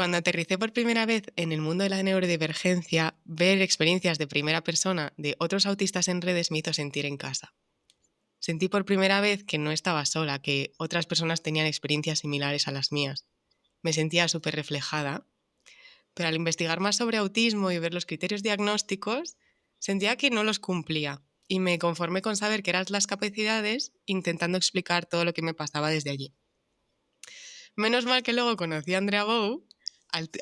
Cuando aterricé por primera vez en el mundo de la neurodivergencia, ver experiencias de primera persona de otros autistas en redes me hizo sentir en casa. Sentí por primera vez que no estaba sola, que otras personas tenían experiencias similares a las mías. Me sentía súper reflejada, pero al investigar más sobre autismo y ver los criterios diagnósticos, sentía que no los cumplía y me conformé con saber que eran las capacidades, intentando explicar todo lo que me pasaba desde allí. Menos mal que luego conocí a Andrea Bou,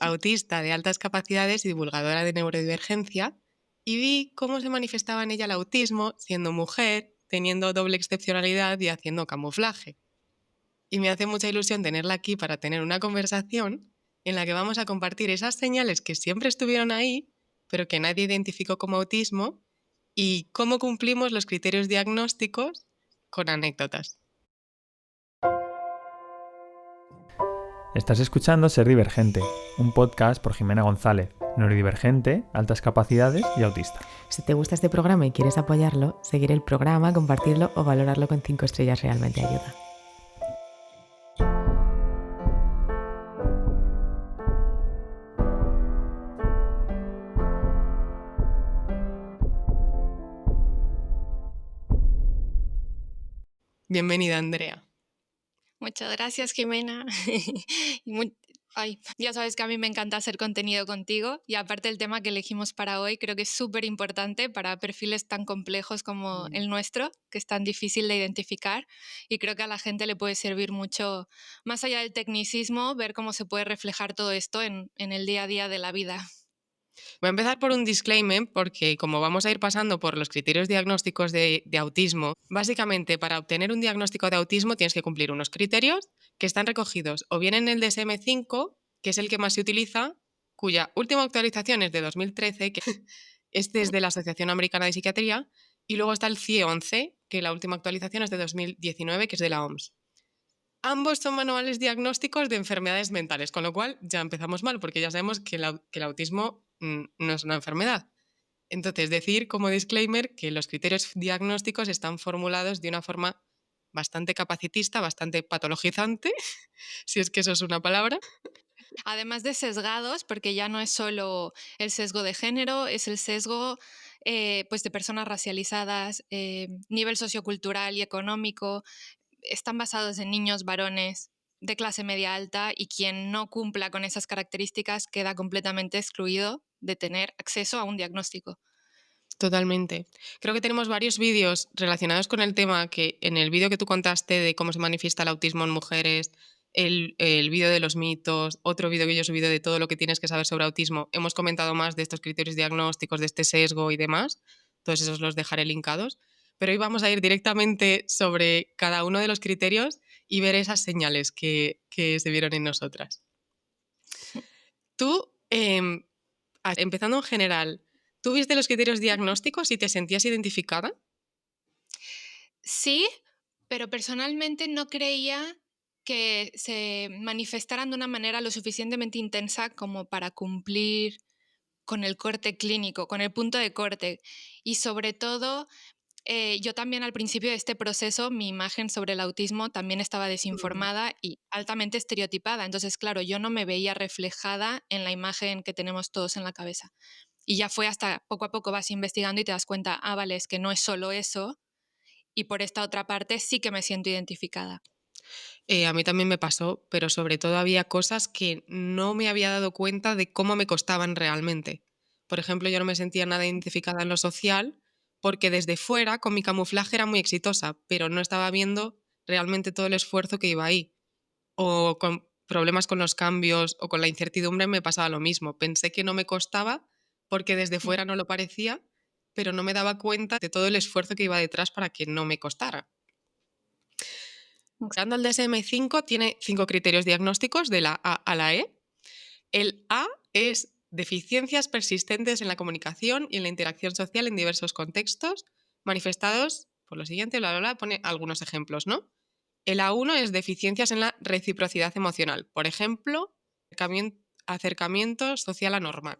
autista de altas capacidades y divulgadora de neurodivergencia, y vi cómo se manifestaba en ella el autismo siendo mujer, teniendo doble excepcionalidad y haciendo camuflaje. Y me hace mucha ilusión tenerla aquí para tener una conversación en la que vamos a compartir esas señales que siempre estuvieron ahí, pero que nadie identificó como autismo, y cómo cumplimos los criterios diagnósticos con anécdotas. Estás escuchando Ser Divergente, un podcast por Jimena González, neurodivergente, altas capacidades y autista. Si te gusta este programa y quieres apoyarlo, seguir el programa, compartirlo o valorarlo con 5 estrellas realmente ayuda. Bienvenida, Andrea. Muchas gracias, Jimena. Ya sabes que a mí me encanta hacer contenido contigo y aparte el tema que elegimos para hoy creo que es súper importante para perfiles tan complejos como el nuestro, que es tan difícil de identificar, y creo que a la gente le puede servir mucho, más allá del tecnicismo, ver cómo se puede reflejar todo esto en el día a día de la vida. Voy a empezar por un disclaimer porque como vamos a ir pasando por los criterios diagnósticos de autismo, básicamente para obtener un diagnóstico de autismo tienes que cumplir unos criterios que están recogidos o bien en el DSM-5, que es el que más se utiliza, cuya última actualización es de 2013, que este es de la Asociación Americana de Psiquiatría, y luego está el CIE-11, que la última actualización es de 2019, que es de la OMS. Ambos son manuales diagnósticos de enfermedades mentales, con lo cual ya empezamos mal, porque ya sabemos que el autismo no es una enfermedad. Entonces, decir como disclaimer que los criterios diagnósticos están formulados de una forma bastante capacitista, bastante patologizante, si es que eso es una palabra. Además de sesgados, porque ya no es solo el sesgo de género, es el sesgo pues de personas racializadas, nivel sociocultural y económico, están basados en niños varones de clase media alta y quien no cumpla con esas características queda completamente excluido de tener acceso a un diagnóstico. Totalmente. Creo que tenemos varios vídeos relacionados con el tema, que en el vídeo que tú contaste de cómo se manifiesta el autismo en mujeres, el vídeo de los mitos, otro vídeo que yo he subido de todo lo que tienes que saber sobre autismo, hemos comentado más de estos criterios diagnósticos, de este sesgo y demás. Todos esos los dejaré linkados. Pero hoy vamos a ir directamente sobre cada uno de los criterios y ver esas señales que se vieron en nosotras. Tú, empezando en general, ¿tú viste los criterios diagnósticos y te sentías identificada? Sí, pero personalmente no creía que se manifestaran de una manera lo suficientemente intensa como para cumplir con el corte clínico, con el punto de corte. Y sobre todo, yo también al principio de este proceso, mi imagen sobre el autismo también estaba desinformada y altamente estereotipada. Entonces, claro, yo no me veía reflejada en la imagen que tenemos todos en la cabeza. Y ya fue hasta poco a poco vas investigando y te das cuenta, vale, es que no es solo eso, y por esta otra parte sí que me siento identificada. A mí también me pasó, pero sobre todo había cosas que no me había dado cuenta de cómo me costaban realmente. Por ejemplo, yo no me sentía nada identificada en lo social porque desde fuera con mi camuflaje era muy exitosa, pero no estaba viendo realmente todo el esfuerzo que iba ahí. O con problemas con los cambios o con la incertidumbre me pasaba lo mismo. Pensé que no me costaba porque desde fuera no lo parecía, pero no me daba cuenta de todo el esfuerzo que iba detrás para que no me costara. Llegando al DSM-5 tiene 5 criterios diagnósticos de la A a la E. El A es deficiencias persistentes en la comunicación y en la interacción social en diversos contextos, manifestados por lo siguiente, bla, bla, bla, pone algunos ejemplos, ¿no? El A1 es deficiencias en la reciprocidad emocional, por ejemplo, acercamiento social anormal.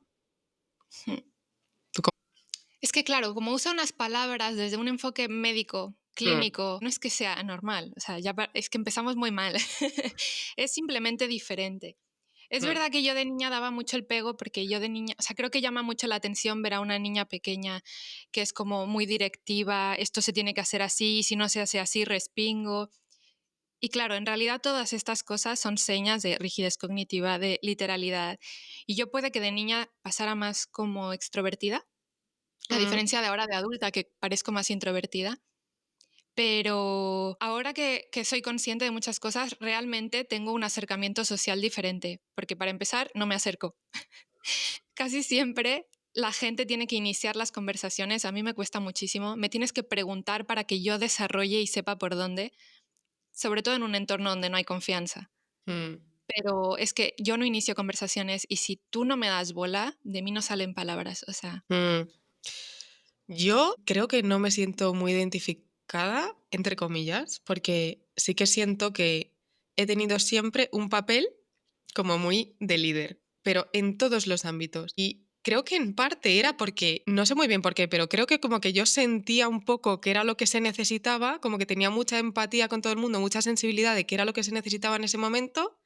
Es que claro, como usa unas palabras desde un enfoque médico, clínico, no es que sea anormal, o sea, es que empezamos muy mal, es simplemente diferente. Es Mm, verdad que yo de niña daba mucho el pego porque yo de niña, o sea, creo que llama mucho la atención ver a una niña pequeña que es como muy directiva, esto se tiene que hacer así, si no se hace así, respingo. Y claro, en realidad todas estas cosas son señas de rigidez cognitiva, de literalidad. Y yo puede que de niña pasara más como extrovertida, a mm, diferencia de ahora de adulta, que parezco más introvertida. Pero ahora que soy consciente de muchas cosas, realmente tengo un acercamiento social diferente, porque para empezar, no me acerco. Casi siempre la gente tiene que iniciar las conversaciones, a mí me cuesta muchísimo, me tienes que preguntar para que yo desarrolle y sepa por dónde, sobre todo en un entorno donde no hay confianza. mm, Pero es que yo no inicio conversaciones y si tú no me das bola, de mí no salen palabras, o sea, mm. Yo creo que no me siento muy identificada, entre comillas, porque sí que siento que he tenido siempre un papel como muy de líder, pero en todos los ámbitos. Y creo que en parte era porque, no sé muy bien por qué, pero creo que como que yo sentía un poco que era lo que se necesitaba, como que tenía mucha empatía con todo el mundo, mucha sensibilidad de que era lo que se necesitaba en ese momento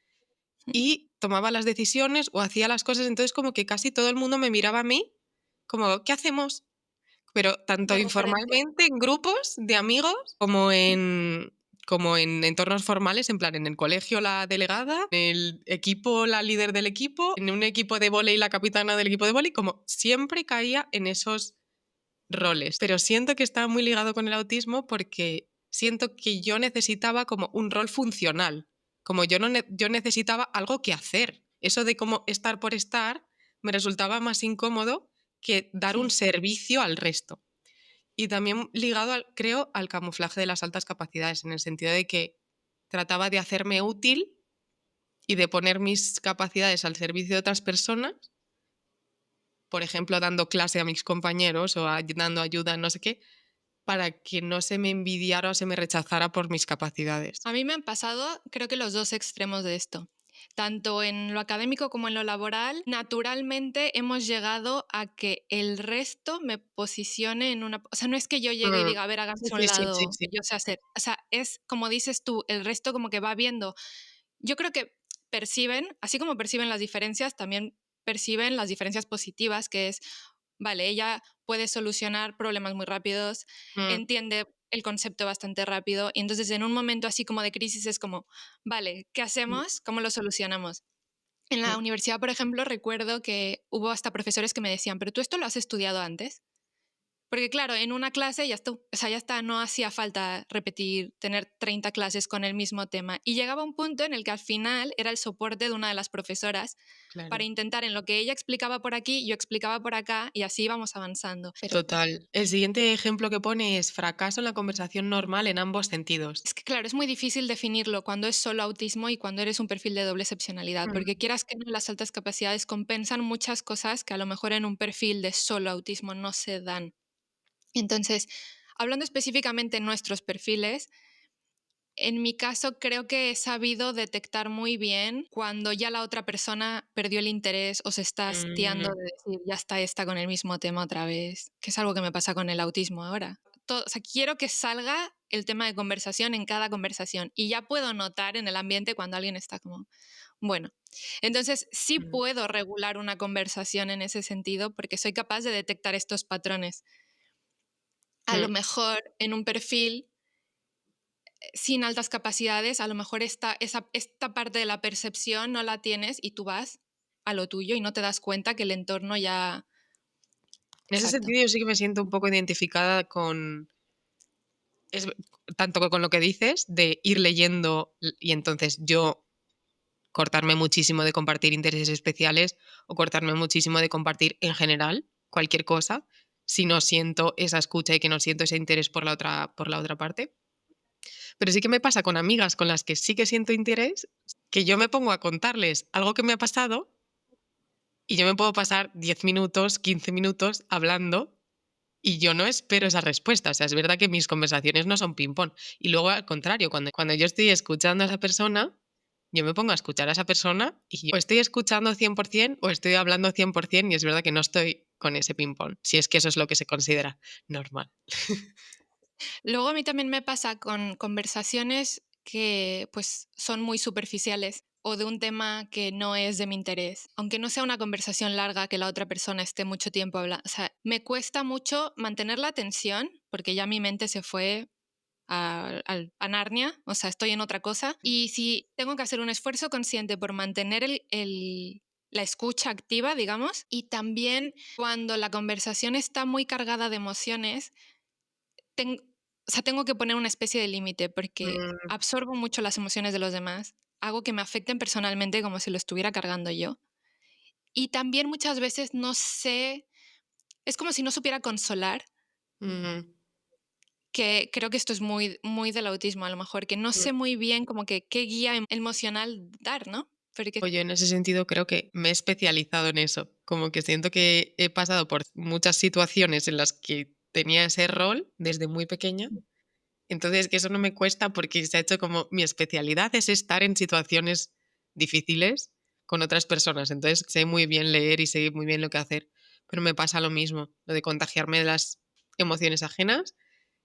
y tomaba las decisiones o hacía las cosas, entonces como que casi todo el mundo me miraba a mí como, ¿qué hacemos? Pero tanto de referente. informalmente en grupos de amigos como en entornos formales, en plan en el colegio la delegada, en el equipo la líder del equipo, en un equipo de vóley la capitana del equipo de vóley, como siempre caía en esos roles. Pero siento que estaba muy ligado con el autismo porque siento que yo necesitaba como un rol funcional, como yo, no yo necesitaba algo que hacer. Eso de como estar por estar me resultaba más incómodo que dar un servicio al resto. Y también ligado, creo, al camuflaje de las altas capacidades, en el sentido de que trataba de hacerme útil y de poner mis capacidades al servicio de otras personas, por ejemplo, dando clase a mis compañeros o dando ayuda, no sé qué, para que no se me envidiara o se me rechazara por mis capacidades. A mí me han pasado, creo que los dos extremos de esto. Tanto en lo académico como en lo laboral, naturalmente hemos llegado a que el resto me posicione en una... O sea, no es que yo llegue y Mm, diga, a ver, háganse a un sí, sí, sí, lado, sí. que yo sé hacer. O sea, es como dices tú, el resto como que va viendo. Yo creo que perciben, así como perciben las diferencias, también perciben las diferencias positivas, que es, vale, ella puede solucionar problemas muy rápidos, Mm, entiende el concepto bastante rápido y entonces en un momento así como de crisis es como, vale, ¿qué mm, hacemos? ¿Cómo lo solucionamos? En la mm. universidad, por ejemplo, recuerdo que hubo hasta profesores que me decían, pero tú esto lo has estudiado antes. Porque claro, en una clase ya está, o sea, ya está, no hacía falta repetir, tener 30 clases con el mismo tema. Y llegaba un punto en el que al final era el soporte de una de las profesoras para Claro. intentar en lo que ella explicaba por aquí, yo explicaba por acá y así íbamos avanzando. Pero Total. El siguiente ejemplo que pone es fracaso en la conversación normal en ambos sentidos. es que claro, es muy difícil definirlo cuando es solo autismo y cuando eres un perfil de doble excepcionalidad, Mm, porque quieras que no, las altas capacidades compensan muchas cosas que a lo mejor en un perfil de solo autismo no se dan. Entonces, hablando específicamente en nuestros perfiles, en mi caso creo que he sabido detectar muy bien cuando ya la otra persona perdió el interés o se está hastiando mm, de decir, ya está esta con el mismo tema otra vez, que es algo que me pasa con el autismo ahora. O sea, quiero que salga el tema de conversación en cada conversación y ya puedo notar en el ambiente cuando alguien está como, bueno, entonces sí mm, puedo regular una conversación en ese sentido porque soy capaz de detectar estos patrones. A lo mm. mejor en un perfil sin altas capacidades, a lo mejor esta parte de la percepción no la tienes y tú vas a lo tuyo y no te das cuenta que el entorno ya... En ese Exacto. sentido, yo sí que me siento un poco identificada con, es, tanto con lo que dices, de ir leyendo y entonces yo cortarme muchísimo de compartir intereses especiales o cortarme muchísimo de compartir en general cualquier cosa si no siento esa escucha y que no siento ese interés por la otra parte. Pero sí que me pasa con amigas con las que sí que siento interés, que yo me pongo a contarles algo que me ha pasado y yo me puedo pasar 10 minutos, 15 minutos hablando y yo no espero esa respuesta. O sea, es verdad que mis conversaciones no son ping-pong. Y luego, al contrario, cuando yo estoy escuchando a esa persona, yo me pongo a escuchar a esa persona y o estoy escuchando 100% o estoy hablando 100% y es verdad que no estoy con ese ping-pong, si es que eso es lo que se considera normal. Luego a mí también me pasa con conversaciones que pues son muy superficiales. o de un tema que no es de mi interés, aunque no sea una conversación larga que la otra persona esté mucho tiempo hablando. O sea, me cuesta mucho mantener la atención porque ya mi mente se fue a Narnia, o sea, estoy en otra cosa. Y si tengo que hacer un esfuerzo consciente por mantener la escucha activa, digamos, y también cuando la conversación está muy cargada de emociones, o sea, tengo que poner una especie de límite porque Mm, absorbo mucho las emociones de los demás, hago que me afecten personalmente como si lo estuviera cargando yo. Y también muchas veces no sé, es como si no supiera consolar, mm, que creo que esto es muy, muy del autismo a lo mejor, que no mm. sé muy bien como que qué guía emocional dar, ¿no? Porque Oye, en ese sentido creo que me he especializado en eso, como que siento que he pasado por muchas situaciones en las que tenía ese rol desde muy pequeña. Entonces, que eso no me cuesta porque se ha hecho como mi especialidad es estar en situaciones difíciles con otras personas. Entonces, sé muy bien leer y sé muy bien lo que hacer. Pero me pasa lo mismo, lo de contagiarme de las emociones ajenas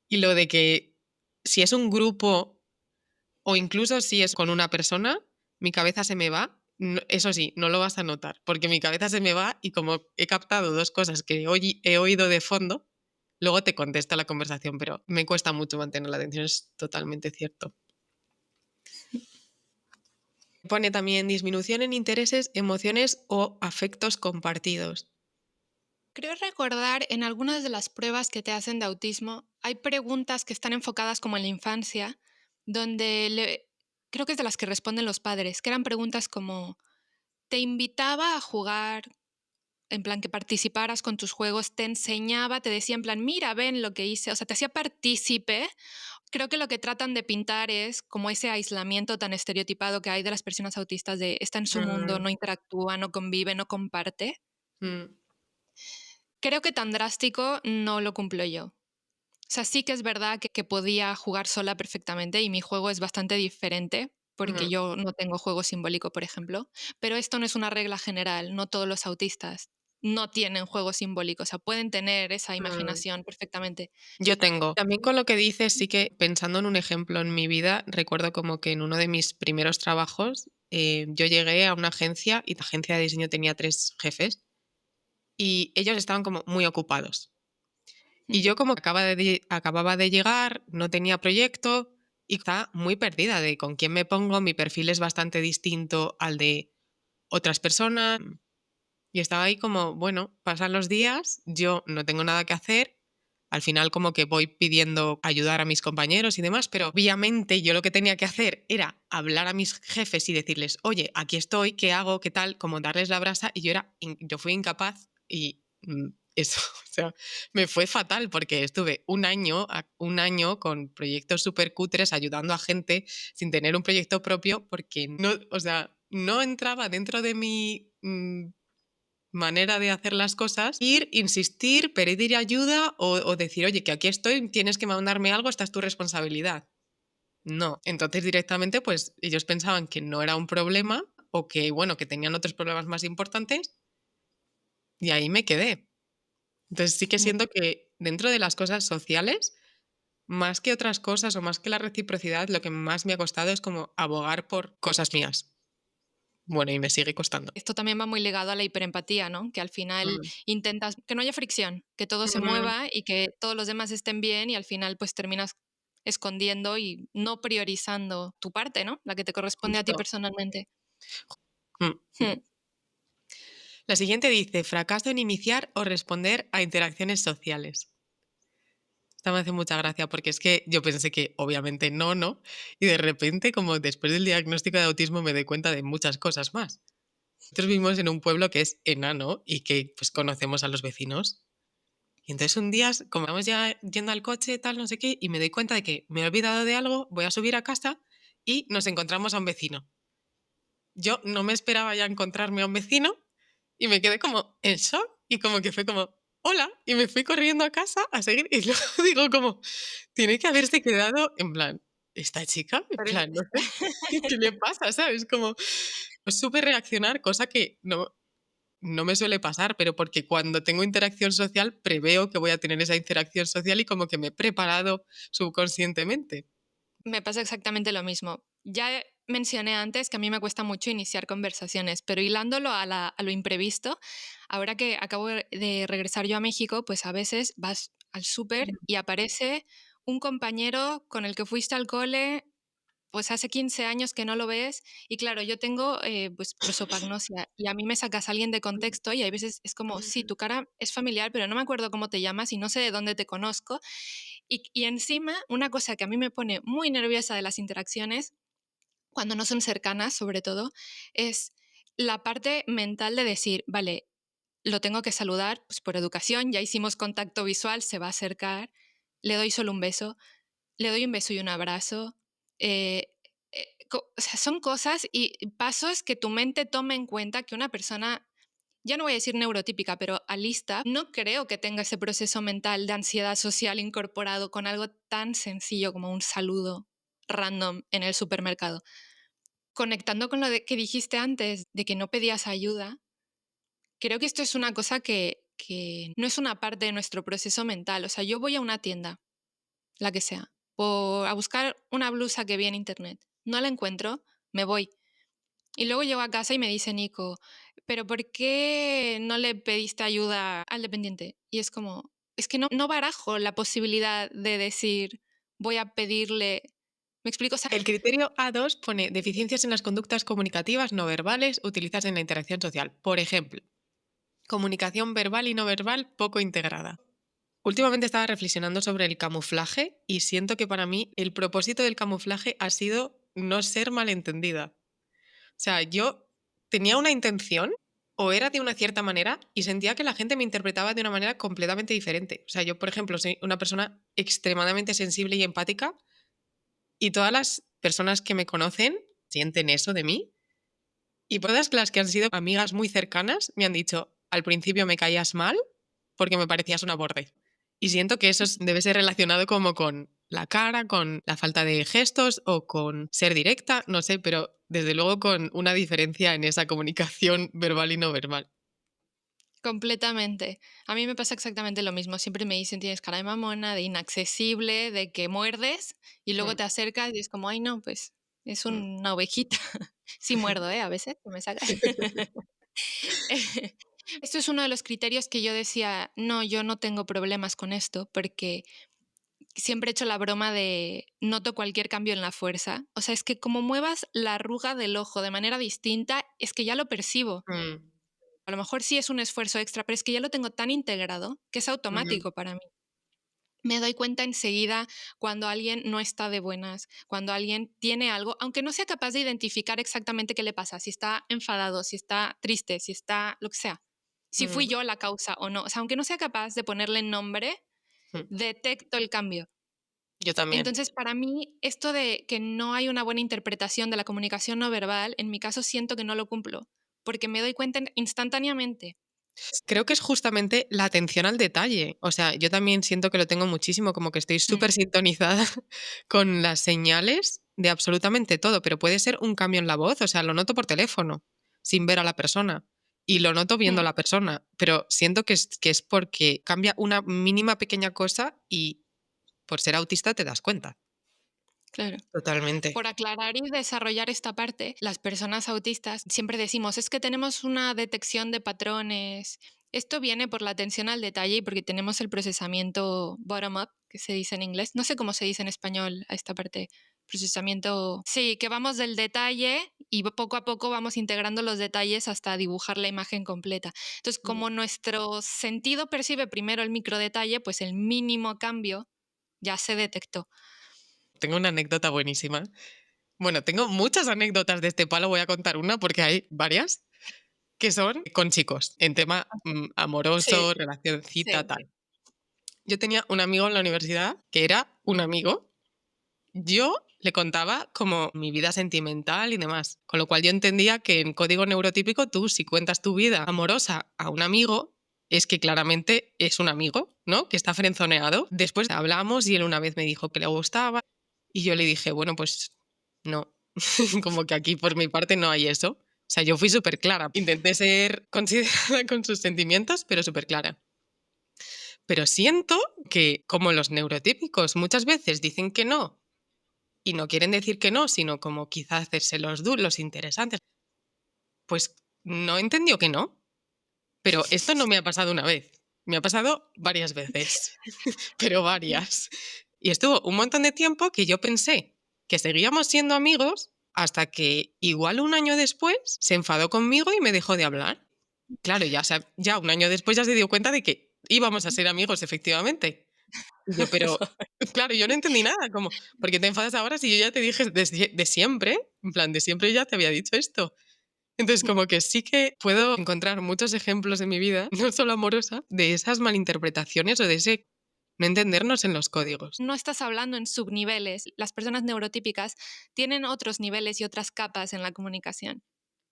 y lo de que si es un grupo o incluso si es con una persona, mi cabeza se me va. Eso sí, no lo vas a notar, porque mi cabeza se me va y como he captado dos cosas que hoy he oído de fondo, luego te contesto la conversación, pero me cuesta mucho mantener la atención, es totalmente cierto. Pone también disminución en intereses, emociones o afectos compartidos. creo recordar en algunas de las pruebas que te hacen de autismo, hay preguntas que están enfocadas como en la infancia, donde creo que es de las que responden los padres, que eran preguntas como, ¿te invitaba a jugar? En plan, que participaras con tus juegos, te enseñaba, te decía en plan, mira, ven lo que hice, o sea, te hacía partícipe. Creo que lo que tratan de pintar es como ese aislamiento tan estereotipado que hay de las personas autistas de está en su mundo, Mm, no interactúa, no convive, no comparte. mm, Creo que tan drástico no lo cumplo yo. O sea, sí que es verdad que podía jugar sola perfectamente y mi juego es bastante diferente porque mm, yo no tengo juego simbólico, por ejemplo, pero esto no es una regla general, no todos los autistas no tienen juego simbólico, o sea, pueden tener esa mm. imaginación perfectamente. Yo tengo. También con lo que dices, sí que pensando en un ejemplo en mi vida, recuerdo como que en uno de mis primeros trabajos yo llegué a una agencia y la agencia de diseño tenía 3 jefes y ellos estaban como muy ocupados. Y yo como que acababa de llegar, no tenía proyecto y estaba muy perdida de con quién me pongo, mi perfil es bastante distinto al de otras personas. Y estaba ahí como, bueno, pasan los días, yo no tengo nada que hacer, al final como que voy pidiendo ayudar a mis compañeros y demás, pero obviamente yo lo que tenía que hacer era hablar a mis jefes y decirles, oye, aquí estoy, ¿qué hago? ¿Qué tal? Como darles la brasa y yo fui incapaz y eso, o sea, me fue fatal porque estuve un año con proyectos súper cutres ayudando a gente sin tener un proyecto propio porque no, o sea, no entraba dentro de mi manera de hacer las cosas, ir, insistir, pedir ayuda o decir, oye, que aquí estoy, tienes que mandarme algo, esta es tu responsabilidad. No, entonces directamente pues ellos pensaban que no era un problema o que, bueno, que tenían otros problemas más importantes y ahí me quedé. Entonces sí que siento que dentro de las cosas sociales, más que otras cosas o más que la reciprocidad, lo que más me ha costado es como abogar por cosas mías. Bueno, y me sigue costando. Esto también va muy ligado a la hiperempatía, ¿no? Que al final Mm. intentas que no haya fricción, que todo se Mm, mueva y que todos los demás estén bien y al final pues terminas escondiendo y no priorizando tu parte, ¿no? La que te corresponde a ti justo. personalmente. Mm. Hmm. La siguiente dice, fracaso en iniciar o responder a interacciones sociales. Esta me hace mucha gracia porque es que yo pensé que obviamente no, no, y de repente como después del diagnóstico de autismo me doy cuenta de muchas cosas más. Nosotros vivimos en un pueblo que es enano y que pues conocemos a los vecinos. Y entonces un día, como vamos ya yendo al coche, tal, no sé qué, y me doy cuenta de que me he olvidado de algo, voy a subir a casa y nos encontramos a un vecino. Yo no me esperaba ya encontrarme a un vecino y me quedé como en shock y como que fue como, hola, y me fui corriendo a casa a seguir y luego digo como, tiene que haberse quedado en plan, esta chica, en Pero plan, no sé, ¿qué le pasa? ¿Sabes? Como, supe reaccionar, cosa que no me suele pasar, pero porque cuando tengo interacción social preveo que voy a tener esa interacción social y como que me he preparado subconscientemente. me pasa exactamente lo mismo. Ya mencioné antes que a mí me cuesta mucho iniciar conversaciones, pero hilándolo a lo imprevisto, ahora que acabo de regresar yo a México, pues a veces vas al súper y aparece un compañero con el que fuiste al cole, pues hace 15 años que no lo ves, y claro, yo tengo pues prosopagnosia y a mí me sacas a alguien de contexto y hay veces es como, sí, tu cara es familiar, pero no me acuerdo cómo te llamas y no sé de dónde te conozco. Y encima, una cosa que a mí me pone muy nerviosa de las interacciones, cuando no son cercanas sobre todo, es la parte mental de decir, vale, lo tengo que saludar, pues por educación, ya hicimos contacto visual, se va a acercar, le doy solo un beso, le doy un beso y un abrazo. eh, o sea, son cosas y pasos que tu mente tome en cuenta que una persona, ya no voy a decir neurotípica, pero alista, no creo que tenga ese proceso mental de ansiedad social incorporado con algo tan sencillo como un saludo random en el supermercado. Conectando con que dijiste antes de que no pedías ayuda, creo que esto es una cosa que no es una parte de nuestro proceso mental. O sea, yo voy a una tienda, la que sea, a buscar una blusa que vi en internet. No la encuentro, me voy. Y luego llego a casa y me dice Nico, pero ¿por qué no le pediste ayuda al dependiente? Y es como, es que no barajo la posibilidad de decir, voy a pedirle. ¿Me explico? O sea, El criterio A2 pone deficiencias en las conductas comunicativas no verbales utilizadas en la interacción social. Por ejemplo, comunicación verbal y no verbal poco integrada. Últimamente estaba reflexionando sobre el camuflaje y siento que para mí el propósito del camuflaje ha sido no ser malentendida. O sea, yo tenía una intención o era de una cierta manera y sentía que la gente me interpretaba de una manera completamente diferente. O sea, yo, por ejemplo, soy una persona extremadamente sensible y empática y todas las personas que me conocen sienten eso de mí. Y todas las que han sido amigas muy cercanas me han dicho, al principio me caías mal porque me parecías una borde. Y siento que eso debe ser relacionado como con la cara, con la falta de gestos o con ser directa, no sé, pero desde luego con una diferencia en esa comunicación verbal y no verbal. completamente. A mí me pasa exactamente lo mismo. Siempre me dicen, tienes cara de mamona, de inaccesible, de que muerdes y luego Mm, te acercas y es como, ay, no, pues es mm. una ovejita. Sí muerdo, ¿eh? A veces que me saca. Esto es uno de los criterios que yo decía, no, yo no tengo problemas con esto porque siempre he hecho la broma de noto cualquier cambio en la fuerza. O sea, es que como muevas la arruga del ojo de manera distinta, es que ya lo percibo. Mm, A lo mejor sí es un esfuerzo extra, pero es que ya lo tengo tan integrado que es ujú, automático para mí. Me doy cuenta enseguida cuando alguien no está de buenas, cuando alguien tiene algo, aunque no sea capaz de identificar exactamente qué le pasa, si está enfadado, si está triste, si está lo que sea, si fui mm, yo la causa o no. O sea, aunque no sea capaz de ponerle nombre, mm. detecto el cambio. Yo también. Entonces, para mí, esto de que no hay una buena interpretación de la comunicación no verbal, en mi caso siento que no lo cumplo, porque me doy cuenta instantáneamente. Creo que es justamente la atención al detalle. O sea, yo también siento que lo tengo muchísimo, como que estoy Mm, súper sintonizada con las señales de absolutamente todo, pero puede ser un cambio en la voz, o sea, lo noto por teléfono, sin ver a la persona, y lo noto viendo a mm, la persona, pero siento que es porque cambia una mínima pequeña cosa y por ser autista te das cuenta. claro. Totalmente. Por aclarar y desarrollar esta parte, las personas autistas siempre decimos, es que tenemos una detección de patrones. Esto viene por la atención al detalle y porque tenemos el procesamiento bottom-up, que se dice en inglés. No sé cómo se dice en español a esta parte. Procesamiento. Sí, que vamos del detalle y poco a poco vamos integrando los detalles hasta dibujar la imagen completa. Entonces, Mm. como nuestro sentido percibe primero el microdetalle, pues el mínimo cambio ya se detectó. Tengo una anécdota buenísima. Bueno, tengo muchas anécdotas de este palo, voy a contar una porque hay varias. Que son con chicos, en tema Sí, amoroso, relacioncita, sí. tal. Yo tenía un amigo en la universidad que era un amigo. Yo le contaba como mi vida sentimental y demás. Con lo cual yo entendía que en código neurotípico tú, si cuentas tu vida amorosa a un amigo, es que claramente es un amigo, ¿no? Que está frenzoneado. Después hablamos y él una vez me dijo que le gustaba y yo le dije, bueno, pues no. Como que aquí por mi parte no hay eso. O sea, yo fui súper clara. Intenté ser considerada con sus sentimientos, pero súper clara. Pero siento que, como los neurotípicos muchas veces dicen que no y no quieren decir que no, sino como quizá hacerse los interesantes. Pues no entendió que no, pero esto no me ha pasado una vez, me ha pasado varias veces, pero varias. Y estuvo un montón de tiempo que yo pensé que seguíamos siendo amigos hasta que igual un año después se enfadó conmigo y me dejó de hablar. Claro, ya un año después ya se dio cuenta de que íbamos a ser amigos, efectivamente. Y yo, pero claro, yo no entendí nada, como, ¿por qué te enfadas ahora si yo ya te dije de siempre? En plan, de siempre ya te había dicho esto. Entonces, como que sí que puedo encontrar muchos ejemplos en mi vida, no solo amorosa, de esas malinterpretaciones o de ese no entendernos en los códigos. No estás hablando en subniveles. Las personas neurotípicas tienen otros niveles y otras capas en la comunicación.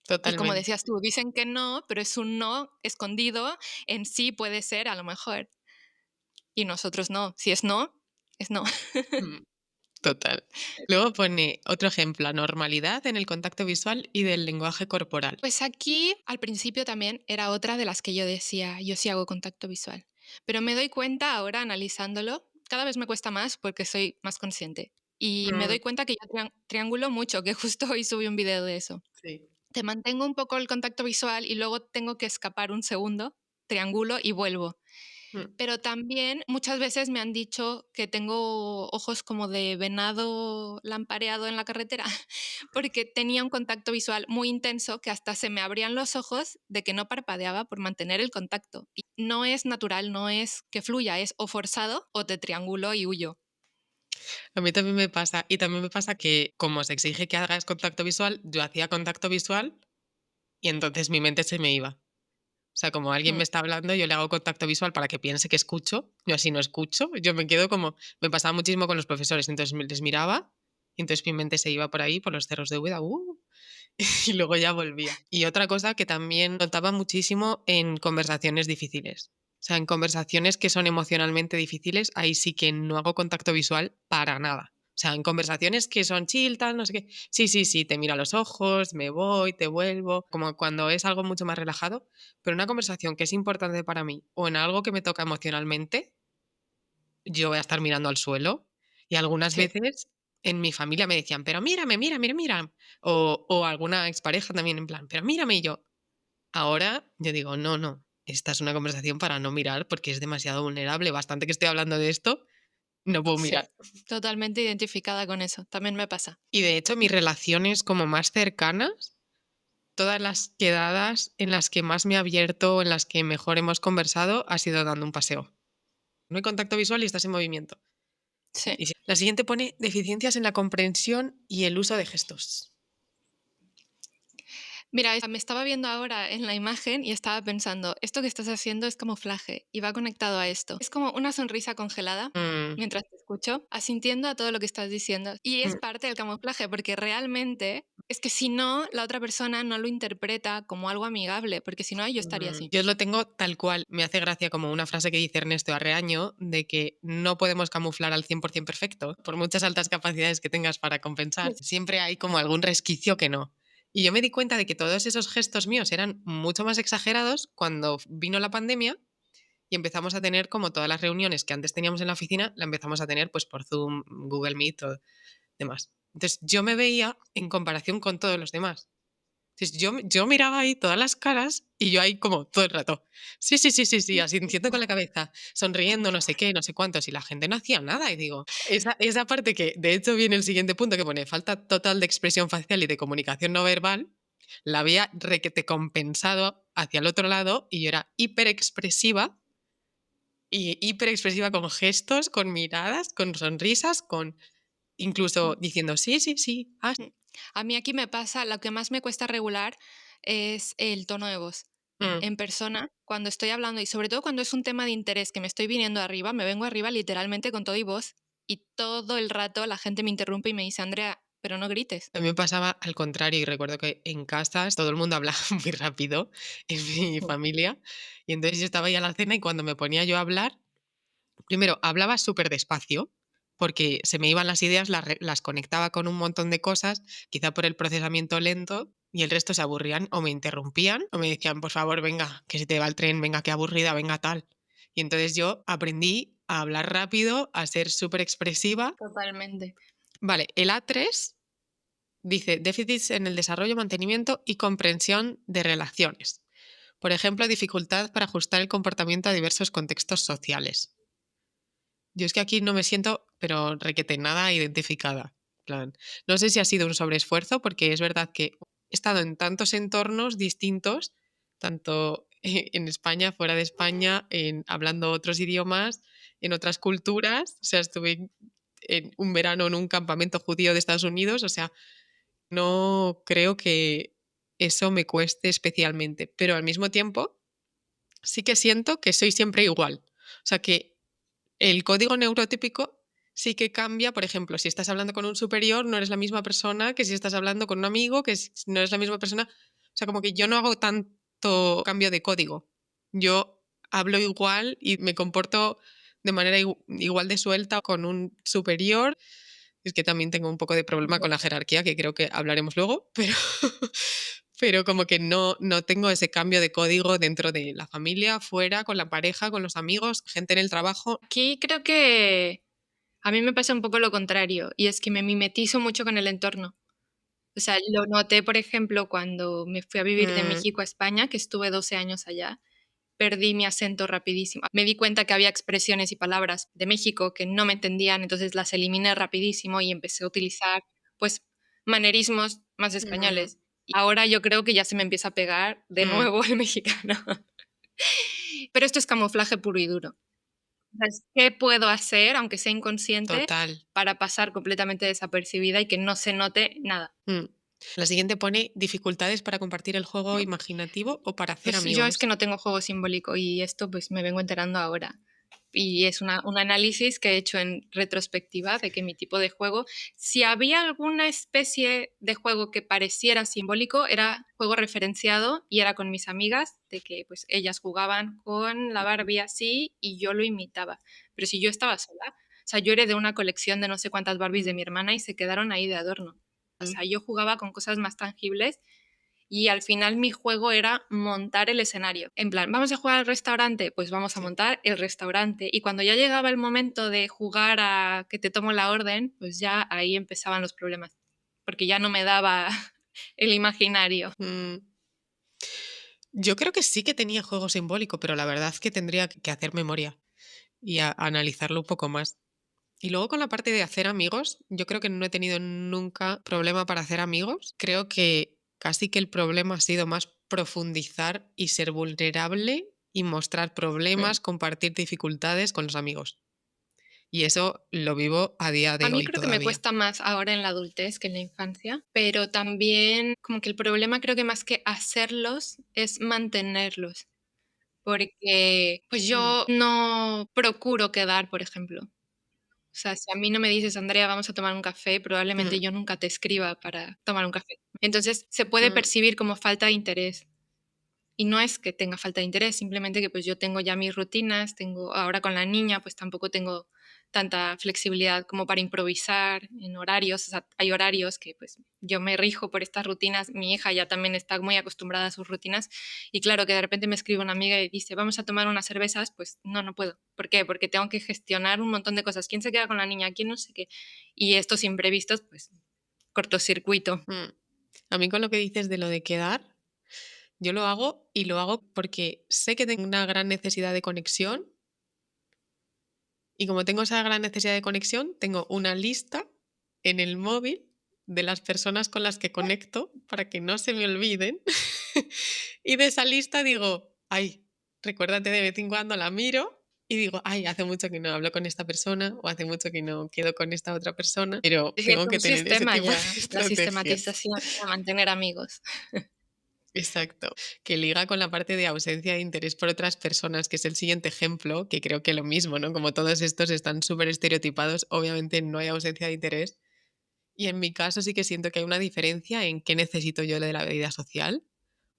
Y como Totalmente. decías tú, dicen que no, pero es un no escondido, en sí puede ser a lo mejor. Y nosotros no. Si es no, es no. Mm, Total. Luego pone otro ejemplo, normalidad en el contacto visual y del lenguaje corporal. Pues aquí al principio también era otra de las que yo decía, yo sí hago contacto visual. Pero me doy cuenta ahora analizándolo, cada vez me cuesta más porque soy más consciente. Y me Mm, doy cuenta que yo triangulo mucho, que justo hoy subí un video de eso. sí. Te mantengo un poco el contacto visual y luego tengo que escapar un segundo, triangulo y vuelvo. Mm. Pero también muchas veces me han dicho que tengo ojos como de venado lampareado en la carretera, porque tenía un contacto visual muy intenso que hasta se me abrían los ojos de que no parpadeaba por mantener el contacto. Y no es natural, no es que fluya, es o forzado o te triangulo y huyo. A mí también me pasa. Y también me pasa que como se exige que hagas contacto visual, yo hacía contacto visual y entonces mi mente se me iba. O sea, como alguien Mm, me está hablando, yo le hago contacto visual para que piense que escucho. Yo así no escucho. Yo me quedo como... Me pasaba muchísimo con los profesores. Entonces les miraba y entonces mi mente se iba por ahí, por los cerros de Úbeda, y luego ya volvía. Y otra cosa que también notaba muchísimo en conversaciones difíciles. O sea, en conversaciones que son emocionalmente difíciles, ahí sí que no hago contacto visual para nada. O sea, en conversaciones que son chill, tal, no sé qué. Sí, sí, sí, te miro a los ojos, me voy, te vuelvo, como cuando es algo mucho más relajado. Pero una conversación que es importante para mí o en algo que me toca emocionalmente, yo voy a estar mirando al suelo. Y algunas sí. veces en mi familia me decían, pero mírame, mira, mira, mira. O alguna expareja también en plan, pero mírame. Y yo, ahora yo digo, no, no, esta es una conversación para no mirar porque es demasiado vulnerable. Bastante que estoy hablando de esto, no puedo Sí, mirar. totalmente identificada con eso. También me pasa. Y de hecho, mis relaciones como más cercanas, todas las quedadas en las que más me he abierto, en las que mejor hemos conversado, ha sido dando un paseo. No hay contacto visual y estás en movimiento. Sí. Y sí. La siguiente pone deficiencias en la comprensión y el uso de gestos. Mira, me estaba viendo ahora en la imagen y estaba pensando, esto que estás haciendo es camuflaje y va conectado a esto. Es como una sonrisa congelada Mm, mientras te escucho, asintiendo a todo lo que estás diciendo. Y es mm, parte del camuflaje, porque realmente es que si no, la otra persona no lo interpreta como algo amigable, porque si no, yo estaría así. Yo lo tengo tal cual. Me hace gracia como una frase que dice Ernesto Arreaño de que no podemos camuflar al 100% perfecto, por muchas altas capacidades que tengas para compensar. Siempre hay como algún resquicio que no. Y yo me di cuenta de que todos esos gestos míos eran mucho más exagerados cuando vino la pandemia y empezamos a tener como todas las reuniones que antes teníamos en la oficina, la empezamos a tener pues por Zoom, Google Meet o demás. Entonces yo me veía en comparación con todos los demás. Entonces yo miraba ahí todas las caras y yo ahí como todo el rato. Sí, sí, sí, sí, sí, asintiendo con la cabeza, sonriendo, no sé qué, no sé cuántos, y la gente no hacía nada. Y digo, esa parte que de hecho viene el siguiente punto que pone falta total de expresión facial y de comunicación no verbal, la había requete compensado hacia el otro lado y yo era hiperexpresiva y hiperexpresiva con gestos, con miradas, con sonrisas, con incluso diciendo sí, sí, sí, ah, Mm. A mí aquí me pasa, lo que más me cuesta regular es el tono de voz. mm. En persona, cuando estoy hablando y sobre todo cuando es un tema de interés que me estoy viniendo arriba, me vengo arriba literalmente con todo y voz y todo el rato la gente me interrumpe y me dice, Andrea, pero no grites. A mí me pasaba al contrario y recuerdo que en casas todo el mundo hablaba muy rápido en mi Mm. familia y entonces yo estaba ahí a la cena y cuando me ponía yo a hablar, primero hablaba súper despacio porque se me iban las ideas, las conectaba con un montón de cosas, quizá por el procesamiento lento y el resto se aburrían o me interrumpían o me decían, por favor, venga, que se te va el tren, venga, qué aburrida, venga, tal. Y entonces yo aprendí a hablar rápido, a ser súper expresiva. Totalmente. Vale, el A3 dice déficits en el desarrollo, mantenimiento y comprensión de relaciones. Por ejemplo, dificultad para ajustar el comportamiento a diversos contextos sociales. Yo es que aquí no me siento, pero requete nada identificada. En plan, no sé si ha sido un sobreesfuerzo, porque es verdad que he estado en tantos entornos distintos, tanto en España, fuera de España, hablando otros idiomas, en otras culturas. O sea, estuve en un verano en un campamento judío de Estados Unidos. O sea, no creo que eso me cueste especialmente, pero al mismo tiempo sí que siento que soy siempre igual. O sea, que el código neurotípico sí que cambia. Por ejemplo, si estás hablando con un superior, no eres la misma persona que si estás hablando con un amigo, no eres la misma persona. O sea, como que yo no hago tanto cambio de código. Yo hablo igual y me comporto de manera igual de suelta con un superior. Es que también tengo un poco de problema con la jerarquía, que creo que hablaremos luego, pero como que no tengo ese cambio de código dentro de la familia, fuera, con la pareja, con los amigos, gente en el trabajo. Aquí creo que a mí me pasa un poco lo contrario, y es que me mimetizo mucho con el entorno. O sea, lo noté, por ejemplo, cuando me fui a vivir de Mm, México a España, que estuve 12 años allá, perdí mi acento rapidísimo. Me di cuenta que había expresiones y palabras de México que no me entendían, entonces las eliminé rapidísimo y empecé a utilizar, pues, manerismos más mm, españoles. Y ahora yo creo que ya se me empieza a pegar de mm, nuevo el mexicano. Pero esto es camuflaje puro y duro. O sea, es ¿qué puedo hacer, aunque sea inconsciente, total. para pasar completamente desapercibida y que no se note nada? Mm. La siguiente pone dificultades para compartir el juego imaginativo o para hacer Pues yo es que amigos. no tengo juego simbólico y esto pues me vengo enterando ahora. Y es un análisis que he hecho en retrospectiva de que mi tipo de juego, si había alguna especie de juego que pareciera simbólico, era juego referenciado y era con mis amigas, de que pues ellas jugaban con la Barbie así y yo lo imitaba. Pero si yo estaba sola, o sea, yo heredé una colección de no sé cuántas Barbies de mi hermana y se quedaron ahí de adorno. O Mm, sea, yo jugaba con cosas más tangibles y al final mi juego era montar el escenario. En plan, ¿vamos a jugar al restaurante? Pues vamos a sí. montar el restaurante. Y cuando ya llegaba el momento de jugar a que te tomo la orden, pues ya ahí empezaban los problemas. Porque ya no me daba el imaginario. Mm. Yo creo que sí que tenía juego simbólico, pero la verdad es que tendría que hacer memoria y analizarlo un poco más. Y luego con la parte de hacer amigos, yo creo que no he tenido nunca problema para hacer amigos. Creo que casi que el problema ha sido más profundizar y ser vulnerable y mostrar Mm. problemas, compartir dificultades con los amigos. Y eso lo vivo a día A de mí hoy creo que me todavía. cuesta más ahora en la adultez que en la infancia, pero también como que el problema creo que más que hacerlos es mantenerlos, porque pues Mm, yo no procuro quedar, por ejemplo. O sea, si a mí no me dices: "Andrea, vamos a tomar un café", mm, probablemente yo nunca te escriba para tomar un café. Entonces, se puede mm, percibir como falta de interés. Y no es que tenga falta de interés, simplemente que pues yo tengo ya mis rutinas, tengo ahora con la niña, pues tampoco tengo tanta flexibilidad como para improvisar en horarios. O sea, hay horarios que pues yo me rijo por estas rutinas, mi hija ya también está muy acostumbrada a sus rutinas y claro que de repente me escribe una amiga y dice, vamos a tomar unas cervezas, pues no, no puedo. ¿Por qué? Porque tengo que gestionar un montón de cosas. ¿Quién se queda con la niña? ¿Quién no sé qué? Y estos imprevistos, pues cortocircuito. mm. A mí con lo que dices de lo de quedar, yo lo hago y lo hago porque sé que tengo una gran necesidad de conexión y como tengo esa gran necesidad de conexión, tengo una lista en el móvil de las personas con las que conecto para que no se me olviden. Y de esa lista digo, ay, recuérdate de vez en cuando la miro y digo, ay, hace mucho que no hablo con esta persona o hace mucho que no quedo con esta otra persona, pero Es que es tengo que un tener ese sistema tipo de ya, la estrategias. sistematización para mantener amigos. Exacto, que liga con la parte de ausencia de interés por otras personas, que es el siguiente ejemplo, que creo que lo mismo, ¿no? Como todos estos están súper estereotipados, obviamente no hay ausencia de interés. Y en mi caso sí que siento que hay una diferencia en qué necesito yo de la vida social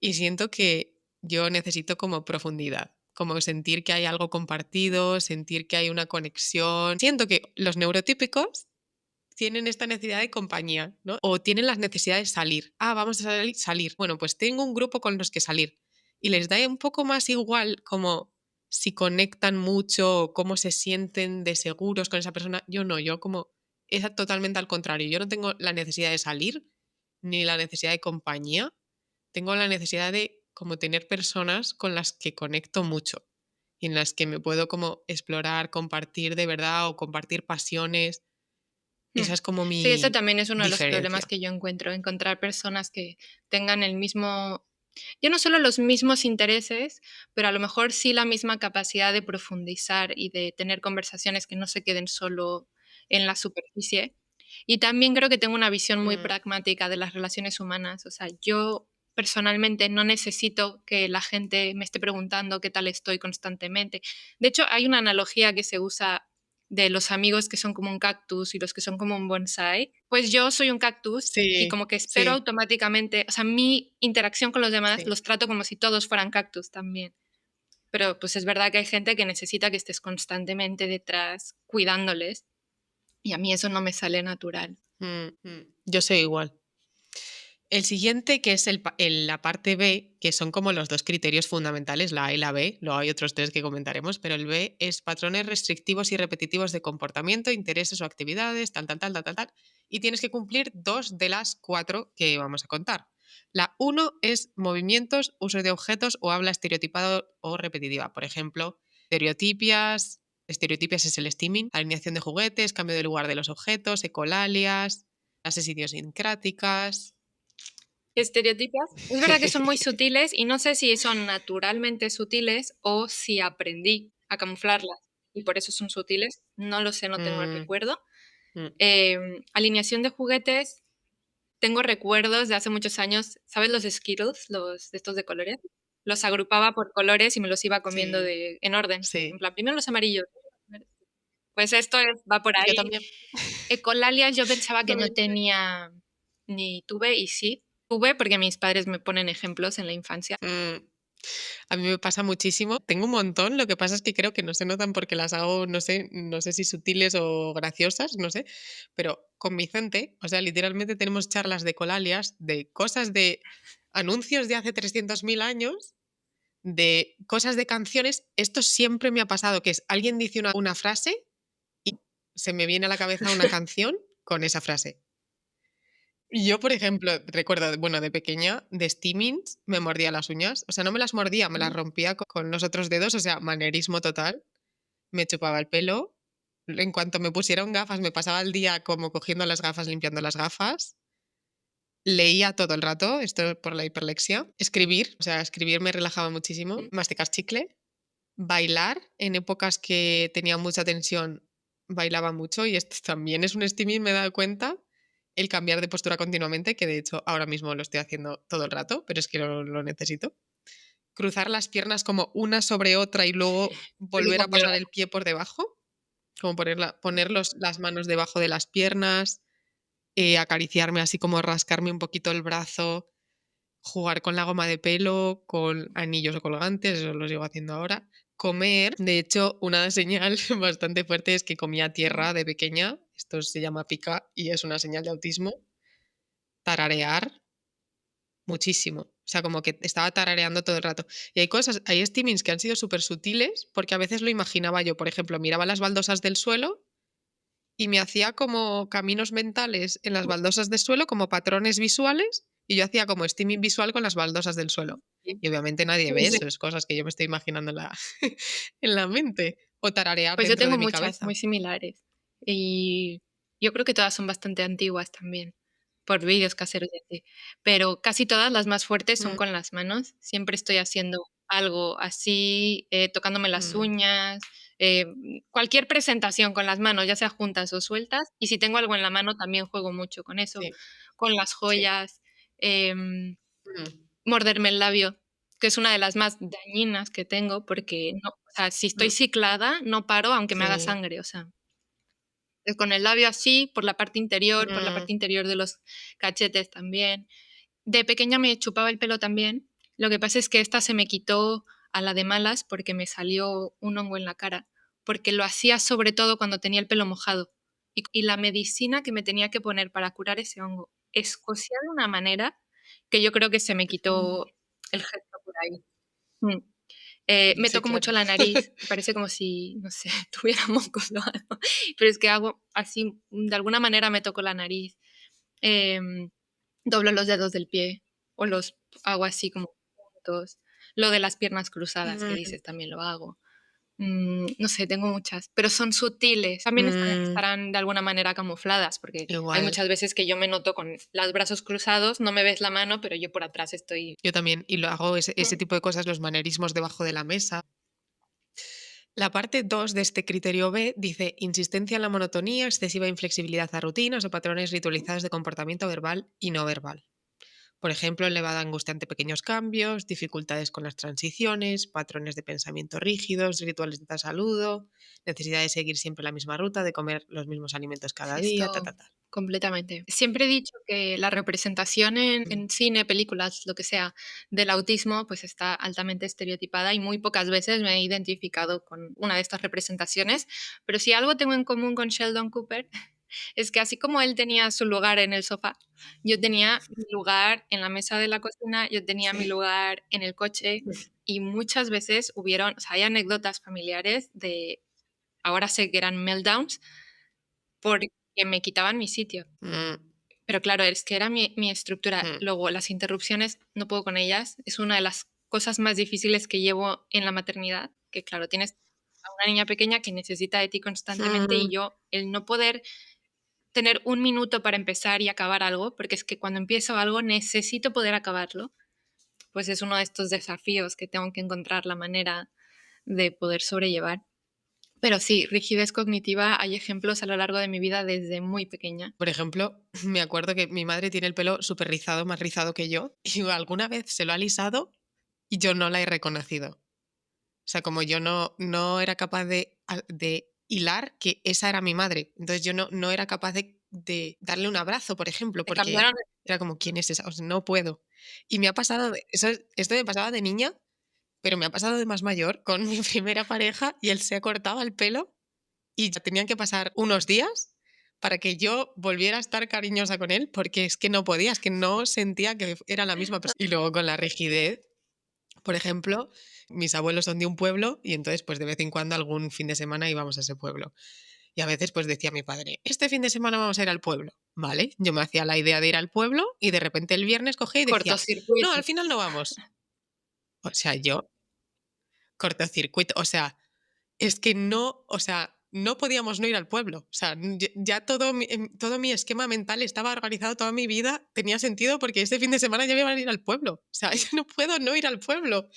y siento que yo necesito como profundidad, como sentir que hay algo compartido, sentir que hay una conexión. Siento que los neurotípicos tienen esta necesidad de compañía, ¿no? O tienen las necesidades de salir. Ah, vamos a salir. Bueno, pues tengo un grupo con los que salir. Y les da un poco más igual como si conectan mucho o cómo se sienten de seguros con esa persona. Yo no, yo como es totalmente al contrario. Yo no tengo la necesidad de salir ni la necesidad de compañía. Tengo la necesidad de como tener personas con las que conecto mucho y en las que me puedo como explorar, compartir de verdad o compartir pasiones. Mm. Esa es como Sí, eso mi también es uno de los problemas diferencia. que yo encontrar personas que tengan el mismo, ya no solo los mismos intereses, pero a lo mejor sí la misma capacidad de profundizar y de tener conversaciones que no se queden solo en la superficie. Y también creo que tengo una visión muy Mm, pragmática de las relaciones humanas. O sea, yo personalmente no necesito que la gente me esté preguntando qué tal estoy constantemente. De hecho, hay una analogía que se usa de los amigos que son como un cactus y los que son como un bonsai. Pues yo soy un cactus y sí, como que espero sí, automáticamente, o sea, mi interacción con los demás sí. los trato como si todos fueran cactus también. Pero pues es verdad que hay gente que necesita que estés constantemente detrás cuidándoles y a mí eso no me sale natural. Yo soy igual. El siguiente, que es la parte B, que son como los dos criterios fundamentales, la A y la B, luego hay otros tres que comentaremos, pero el B es patrones restrictivos y repetitivos de comportamiento, intereses o actividades, tal, tal, tal, tal, tal, tal, y tienes que cumplir 2 de las 4 que vamos a contar. La 1 es movimientos, uso de objetos o habla estereotipada o repetitiva. Por ejemplo, estereotipias es el steaming, alineación de juguetes, cambio de lugar de los objetos, ecolalias, clases idiosincráticas. Estereotipas, es verdad que son muy sutiles y no sé si son naturalmente sutiles o si aprendí a camuflarlas y por eso son sutiles. No lo sé, no tengo el Mm, recuerdo. mm, Alineación de juguetes, tengo recuerdos de hace muchos años, ¿sabes los Skittles, los de estos de colores? Los agrupaba por colores y me los iba comiendo sí, en orden. En sí, plan, primero los amarillos. Pues esto va por yo ahí. también. Ecolalias yo pensaba que Lo no mismo. tenía ni tuve y sí. Tuve porque mis padres me ponen ejemplos en la infancia. Mm, a mí me pasa muchísimo. Tengo un montón, lo que pasa es que creo que no se notan porque las hago, no sé si sutiles o graciosas, no sé, pero con Vicente, o sea, literalmente tenemos charlas de colalias, de cosas de anuncios de hace 300.000 años, de cosas de canciones. Esto siempre me ha pasado, que es alguien dice una frase y se me viene a la cabeza una canción con esa frase. Y yo, por ejemplo, recuerdo, bueno, de pequeña, de steamings, me mordía las uñas. O sea, no me las mordía, me las rompía con los otros dedos, o sea, manerismo total. Me chupaba el pelo. En cuanto me pusieron gafas, me pasaba el día como cogiendo las gafas, limpiando las gafas. Leía todo el rato, esto por la hiperlexia. Escribir, o sea, escribir me relajaba muchísimo. Masticar chicle. Bailar, en épocas que tenía mucha tensión, bailaba mucho y esto también es un steaming, me he dado cuenta, el cambiar de postura continuamente, que de hecho ahora mismo lo estoy haciendo todo el rato, pero es que lo necesito. Cruzar las piernas como una sobre otra y luego Es volver como a que pasar el pie por debajo, como poner las manos debajo de las piernas, acariciarme así como rascarme un poquito el brazo, jugar con la goma de pelo, con anillos o colgantes, eso lo sigo haciendo ahora. Comer, de hecho, una señal bastante fuerte es que comía tierra de pequeña, esto se llama pica y es una señal de autismo. Tararear muchísimo, o sea, como que estaba tarareando todo el rato. Y hay steamings que han sido súper sutiles porque a veces lo imaginaba yo, por ejemplo, miraba las baldosas del suelo y me hacía como caminos mentales en las baldosas del suelo, como patrones visuales, y yo hacía como steaming visual con las baldosas del suelo. Y obviamente nadie ve sí. eso, es cosas que yo me estoy imaginando en la, en la mente. O tararear Pues yo dentro tengo de mi muchas muy cabeza. similares y yo creo que todas son bastante antiguas también, por vídeos caseros y así, pero casi todas las más fuertes son Mm, con las manos. Siempre estoy haciendo algo así, tocándome las mm, uñas, cualquier presentación con las manos, ya sea juntas o sueltas, y si tengo algo en la mano también juego mucho con eso, sí, con las sí. joyas, em, Mm, morderme el labio, que es una de las más dañinas que tengo, porque no, o sea, si estoy mm, ciclada, no paro aunque me haga sí. sangre, o sea, con el labio así, por la Mm, parte interior de los cachetes también. De pequeña me chupaba el pelo también, lo que pasa es que esta se me quitó a la de malas porque me salió un hongo en la cara, porque lo hacía sobre todo cuando tenía el pelo mojado. Y la medicina que me tenía que poner para curar ese hongo escocía de una manera que yo creo que se me mm, quitó el gesto por ahí. Mm. Me Sí, toco mucho claro. la nariz, parece como si, no sé, tuviera mocos o algo, pero es que hago así, de alguna manera me toco la nariz. Em, Doblo los dedos del pie o los hago así como juntos. Lo de las piernas cruzadas que Mm, dices también lo hago. No sé, tengo muchas, pero son sutiles. También mm, estarán de alguna manera camufladas, porque hay igual. muchas veces que yo me noto con los brazos cruzados, no me ves la mano, pero yo por atrás estoy. Yo también. Y lo hago ese tipo de cosas, los manerismos debajo de la mesa. La parte 2 de este criterio B dice insistencia en la monotonía, excesiva inflexibilidad a rutinas o patrones ritualizados de comportamiento verbal y no verbal. Por ejemplo, elevada angustia ante pequeños cambios, dificultades con las transiciones, patrones de pensamiento rígidos, rituales de saludo, necesidad de seguir siempre la misma ruta, de comer los mismos alimentos cada día, ta, Esto ta, ta. completamente. Siempre he dicho que la representación en, Mm. en cine, películas, lo que sea, del autismo, pues está altamente estereotipada y muy pocas veces me he identificado con una de estas representaciones. Pero si algo tengo en común con Sheldon Cooper es que así como él tenía su lugar en el sofá, yo tenía mi lugar en la mesa de la cocina, yo tenía mi Sí. lugar en el coche y muchas veces hubieron, o sea, hay anécdotas familiares de, ahora sé que eran meltdowns, porque me quitaban mi sitio. Mm, Pero claro, es que era mi estructura. mm, Luego, las interrupciones, no puedo con ellas. Es una de las cosas más difíciles que llevo en la maternidad, que claro, tienes a una niña pequeña que necesita de ti constantemente y mm. yo, el no poder tener un minuto para empezar y acabar algo, porque es que cuando empiezo algo necesito poder acabarlo, pues es uno de estos desafíos que tengo que encontrar la manera de poder sobrellevar. Pero sí, rigidez cognitiva, hay ejemplos a lo largo de mi vida desde muy pequeña. Por ejemplo, me acuerdo que mi madre tiene el pelo súper rizado, más rizado que yo, y alguna vez se lo ha alisado y yo no la he reconocido. O sea, como yo no era capaz de hilar que esa era mi madre. Entonces yo no era capaz de darle un abrazo, por ejemplo, Me porque cambiaron. era como, ¿quién es esa? O sea, no puedo. Y me ha pasado, esto me pasaba de niña, pero me ha pasado de más mayor con mi primera pareja y él se cortaba el pelo y ya tenían que pasar unos días para que yo volviera a estar cariñosa con él, porque es que no podía, es que no sentía que era la misma persona. Y luego con la rigidez, por ejemplo, mis abuelos son de un pueblo y entonces pues de vez en cuando algún fin de semana íbamos a ese pueblo. Y a veces pues decía mi padre, este fin de semana vamos a ir al pueblo. Vale, yo me hacía la idea de ir al pueblo y de repente el viernes cogía y decía, no, Cortocircuito. al final no vamos. O sea, yo, cortocircuito, o sea, es que no, o sea, no podíamos no ir al pueblo. O sea, ya todo mi esquema mental estaba organizado, toda mi vida tenía sentido porque este fin de semana ya me iban a ir al pueblo. O sea, yo no puedo no ir al pueblo.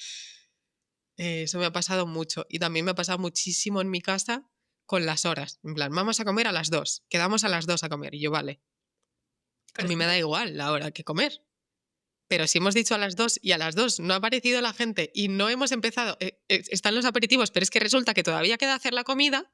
Eso me ha pasado mucho. Y también me ha pasado muchísimo en mi casa con las horas. En plan, vamos a comer a las 2. Quedamos a las 2 a comer. Y yo, vale. A Pero mí me da igual la hora que comer. Pero si hemos dicho a las 2 y a las 2 no ha aparecido la gente y no hemos empezado, están los aperitivos, pero es que resulta que todavía queda hacer la comida,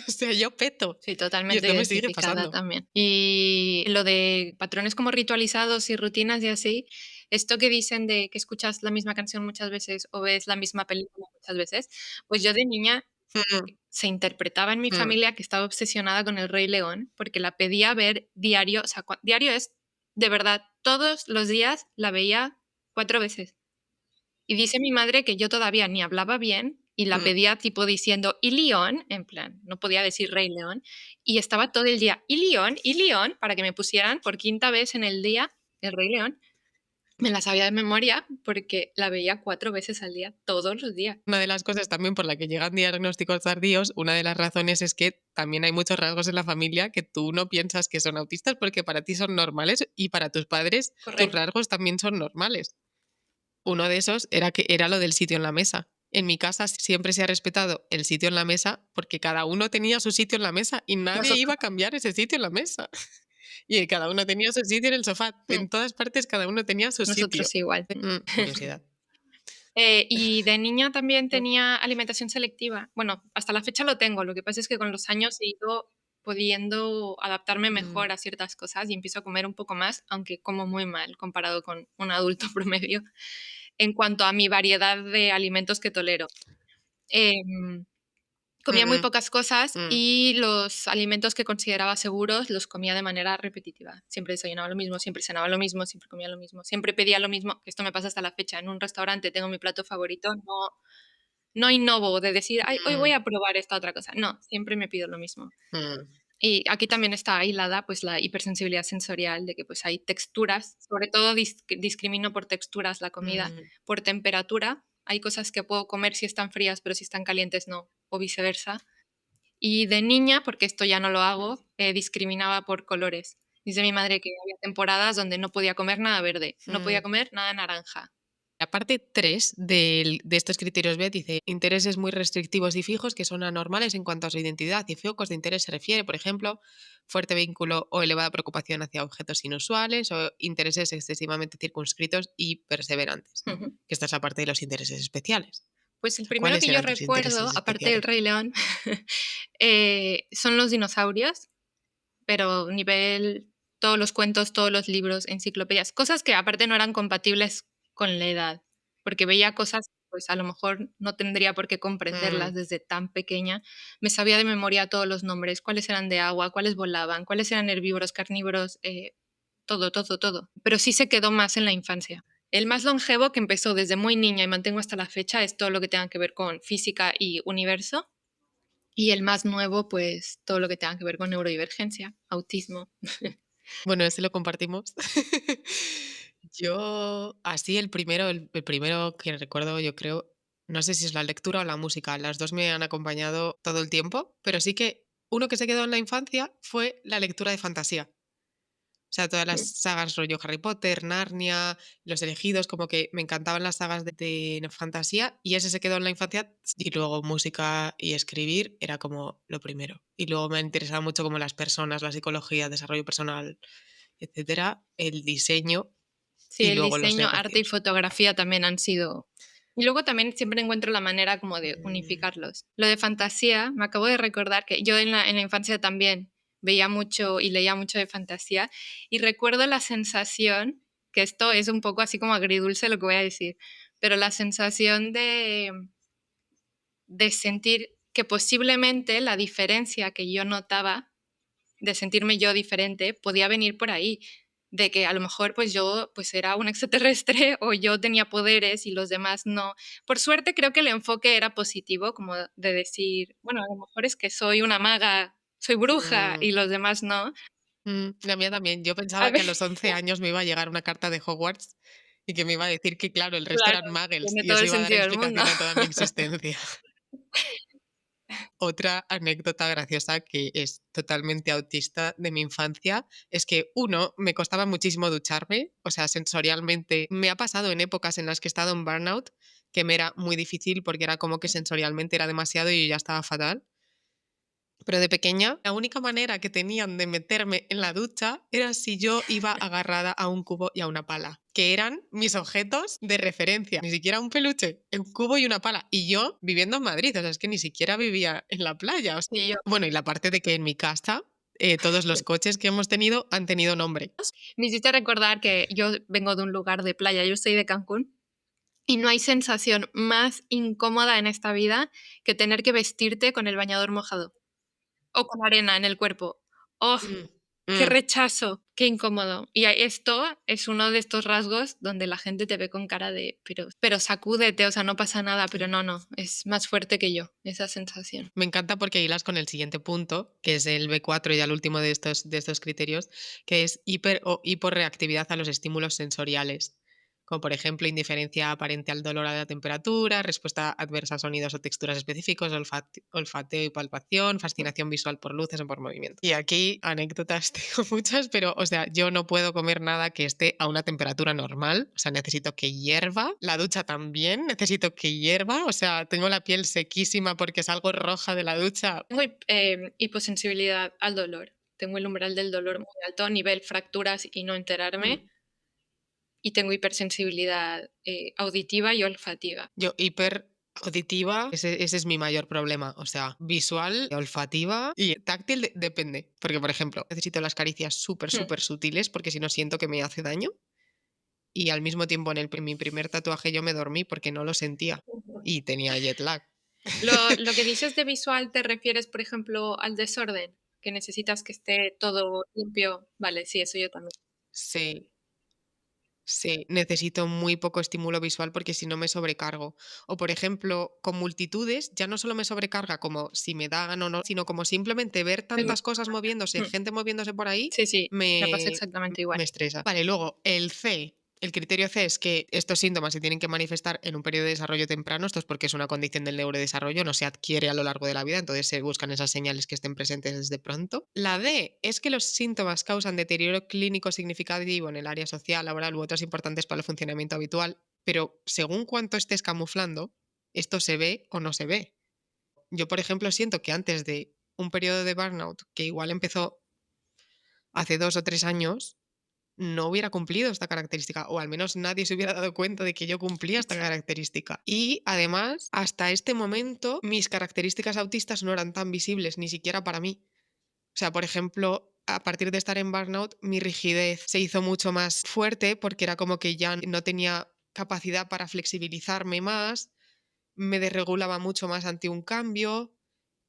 o sea, yo peto. sí, Y totalmente esto me sigue identificada pasando. también. Y lo de patrones como ritualizados y rutinas y así, esto que dicen de que escuchas la misma canción muchas veces o ves la misma película muchas veces, pues yo de niña Mm, se interpretaba en mi mm, familia que estaba obsesionada con El Rey León porque la pedía ver diario, o sea, diario es de verdad, todos los días la veía 4 veces. Y dice mi madre que yo todavía ni hablaba bien y la mm. pedía tipo diciendo, ¿y León? En plan, no podía decir Rey León. Y estaba todo el día, ¿y León? ¿Y León? Para que me pusieran por quinta vez en el día el Rey León. Me la sabía de memoria porque la veía 4 veces al día, todos los días. Una de las cosas también por la que llegan diagnósticos tardíos, una de las razones es que también hay muchos rasgos en la familia que tú no piensas que son autistas porque para ti son normales y para tus padres tus Correcto. rasgos también son normales. Uno de esos era que era lo del sitio en la mesa. En mi casa siempre se ha respetado el sitio en la mesa porque cada uno tenía su sitio en la mesa y nadie Nosotros, iba a cambiar ese sitio en la mesa. Y cada uno tenía su sitio en el sofá. mm, En todas partes cada uno tenía su sitio. nosotros igual. Curiosidad. Y de niña también Mm, tenía alimentación selectiva. Bueno, hasta la fecha lo tengo. Lo que pasa es que con los años he ido pudiendo adaptarme mm. mejor a ciertas cosas y empiezo a comer un poco más, aunque como muy mal comparado con un adulto promedio en cuanto a mi variedad de alimentos que tolero. Em, Comía muy Mm, pocas cosas mm, y los alimentos que consideraba seguros los comía de manera repetitiva. Siempre desayunaba lo mismo, siempre cenaba lo mismo, siempre comía lo mismo, siempre pedía lo mismo. Esto me pasa hasta la fecha. En un restaurante tengo mi plato favorito, no innovo de decir, ay, hoy voy mm, a probar esta otra cosa. No, siempre me pido lo mismo. mm, Y aquí también está aislada pues la hipersensibilidad sensorial de que pues hay texturas, sobre todo discrimino por texturas la comida, mm, por temperatura. Hay cosas que puedo comer si están frías, pero si están calientes no, o viceversa. Y de niña, porque esto ya no lo hago, discriminaba por colores. Dice mi madre que había temporadas donde no podía comer nada verde, no podía mm. comer nada naranja. La parte 3 de estos criterios BET dice intereses muy restrictivos y fijos que son anormales en cuanto a su identidad y focos de interés se refiere, por ejemplo, fuerte vínculo o elevada preocupación hacia objetos inusuales o intereses excesivamente circunscritos y perseverantes. Ujú. Que esta es la parte de los intereses especiales. Pues el O sea, primero ¿cuáles que yo eran tus recuerdo, intereses aparte del especiales? Rey León, son los dinosaurios, pero nivel todos los cuentos, todos los libros, enciclopedias, cosas que aparte no eran compatibles con la edad, porque veía cosas, pues a lo mejor no tendría por qué comprenderlas Mm, desde tan pequeña. Me sabía de memoria todos los nombres, cuáles eran de agua, cuáles volaban, cuáles eran herbívoros, carnívoros, todo, todo, todo. Pero sí se quedó más en la infancia. El más longevo, que empezó desde muy niña y mantengo hasta la fecha, es todo lo que tenga que ver con física y universo. Y el más nuevo, pues todo lo que tenga que ver con neurodivergencia, autismo. Bueno, ese lo compartimos. Yo, así el primero que recuerdo, yo creo, no sé si es la lectura o la música, las dos me han acompañado todo el tiempo, pero sí que uno que se quedó en la infancia fue la lectura de fantasía. O sea, todas las sagas rollo Harry Potter, Narnia, Los Elegidos, como que me encantaban las sagas de fantasía y ese se quedó en la infancia y luego música y escribir era como lo primero. Y luego me interesaba mucho como las personas, la psicología, desarrollo personal, etcétera, el diseño Sí, y el luego los diseño, arte y negocios. fotografía también han sido... Y luego también siempre encuentro la manera como de Mm, unificarlos. Lo de fantasía, me acabo de recordar que yo en la infancia también veía mucho y leía mucho de fantasía y recuerdo la sensación, que esto es un poco así como agridulce lo que voy a decir, pero la sensación de sentir que posiblemente la diferencia que yo notaba de sentirme yo diferente podía venir por ahí, de que a lo mejor pues yo pues era un extraterrestre o yo tenía poderes y los demás no. Por suerte creo que el enfoque era positivo, como de decir, bueno, a lo mejor es que soy una maga, soy bruja mm, y los demás no. la mía también. Yo A pensaba que ver, a los 11 años me iba a llegar una carta de Hogwarts y que me iba a decir que, claro, el resto claro, eran muggles tiene y todo eso el iba a dar sentido del mundo. explicación a toda mi existencia. Otra anécdota graciosa que es totalmente autista de mi infancia es que, uno, me costaba muchísimo ducharme, o sea, sensorialmente. Me ha pasado en épocas en las que he estado en burnout que me era muy difícil porque era como que sensorialmente era demasiado y yo ya estaba fatal. Pero de pequeña, la única manera que tenían de meterme en la ducha era si yo iba agarrada a un cubo y a una pala, que eran mis objetos de referencia. Ni siquiera un peluche, un cubo y una pala. Y yo viviendo en Madrid, o sea, es que ni siquiera vivía en la playa. Y yo, Bueno, y la parte de que en mi casa todos los coches que hemos tenido han tenido nombre. me hiciste recordar que yo vengo de un lugar de playa, yo soy de Cancún. Y no hay sensación más incómoda en esta vida que tener que vestirte con el bañador mojado o con arena en el cuerpo. ¡Oh, Mm, qué mm. rechazo! ¡Qué incómodo! Y esto es uno de estos rasgos donde la gente te ve con cara de, pero sacúdete, o sea, no pasa nada, pero no, no, es más fuerte que yo, esa sensación. Me encanta porque hilas con el siguiente punto, que es el B4, ya el último de estos criterios, que es hiper o hiporreactividad a los estímulos sensoriales, como por ejemplo indiferencia aparente al dolor o a la temperatura, respuesta adversa a sonidos o texturas específicos, olfateo y palpación, fascinación visual por luces o por movimiento. Y aquí anécdotas tengo muchas, pero o sea, yo no puedo comer nada que esté a una temperatura normal, o sea, necesito que hierva, la ducha también, necesito que hierva, o sea, tengo la piel sequísima porque salgo roja de la ducha. Tengo hiposensibilidad al dolor. Tengo el umbral del dolor muy alto a nivel fracturas y no enterarme. Mm. Y tengo hipersensibilidad auditiva y olfativa. Yo hiper auditiva, ese es mi mayor problema, o sea, visual, olfativa y táctil depende, porque por ejemplo, necesito las caricias súper, Hmm. súper sutiles porque si no siento que me hace daño y al mismo tiempo en mi primer tatuaje yo me dormí porque no lo sentía y tenía jet lag. Lo que dices de visual, ¿te refieres, por ejemplo, al desorden? Que necesitas que esté todo limpio. Vale, sí, eso yo también. Sí. Sí, necesito muy poco estímulo visual porque si no me sobrecargo. O por ejemplo, con multitudes ya no solo me sobrecarga como si me da o no, sino como simplemente ver Me tantas cosas moviéndose, mm, gente moviéndose por ahí, sí, sí, me pasa me, exactamente igual. me estresa. Vale, luego el C. El criterio C es que estos síntomas se tienen que manifestar en un periodo de desarrollo temprano, esto es porque es una condición del neurodesarrollo, no se adquiere a lo largo de la vida, entonces se buscan esas señales que estén presentes desde pronto. La D es que los síntomas causan deterioro clínico significativo en el área social, laboral u otras importantes para el funcionamiento habitual, pero según cuánto estés camuflando, esto se ve o no se ve. Yo, por ejemplo, siento que antes de un periodo de burnout, que igual empezó hace 2 o 3 años, no hubiera cumplido esta característica, o al menos nadie se hubiera dado cuenta de que yo cumplía esta característica. Y además, hasta este momento, mis características autistas no eran tan visibles, ni siquiera para mí. O sea, por ejemplo, a partir de estar en burnout, mi rigidez se hizo mucho más fuerte porque era como que ya no tenía capacidad para flexibilizarme más, me desregulaba mucho más ante un cambio,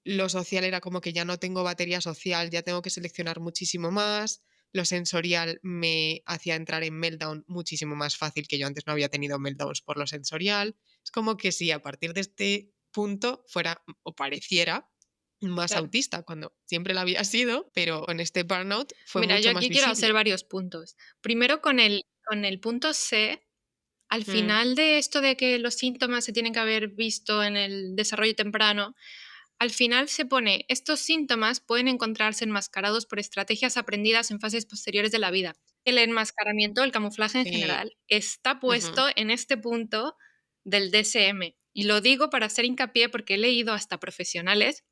lo social era como que ya no tengo batería social, ya tengo que seleccionar muchísimo más. Lo sensorial me hacía entrar en meltdown muchísimo más fácil, que yo antes no había tenido meltdowns por lo sensorial. Es como que si a partir de este punto fuera o pareciera más Claro. autista, cuando siempre lo había sido, pero con este burnout fue Mira, yo mucho más aquí quiero hacer visible. varios puntos. Primero, con el punto C, al Mm, final de esto de que los síntomas se tienen que haber visto en el desarrollo temprano, al final se pone, estos síntomas pueden encontrarse enmascarados por estrategias aprendidas en fases posteriores de la vida. El enmascaramiento, el camuflaje en sí, general, está ujú, puesto en este punto del DSM. Y lo digo para hacer hincapié porque he leído hasta profesionales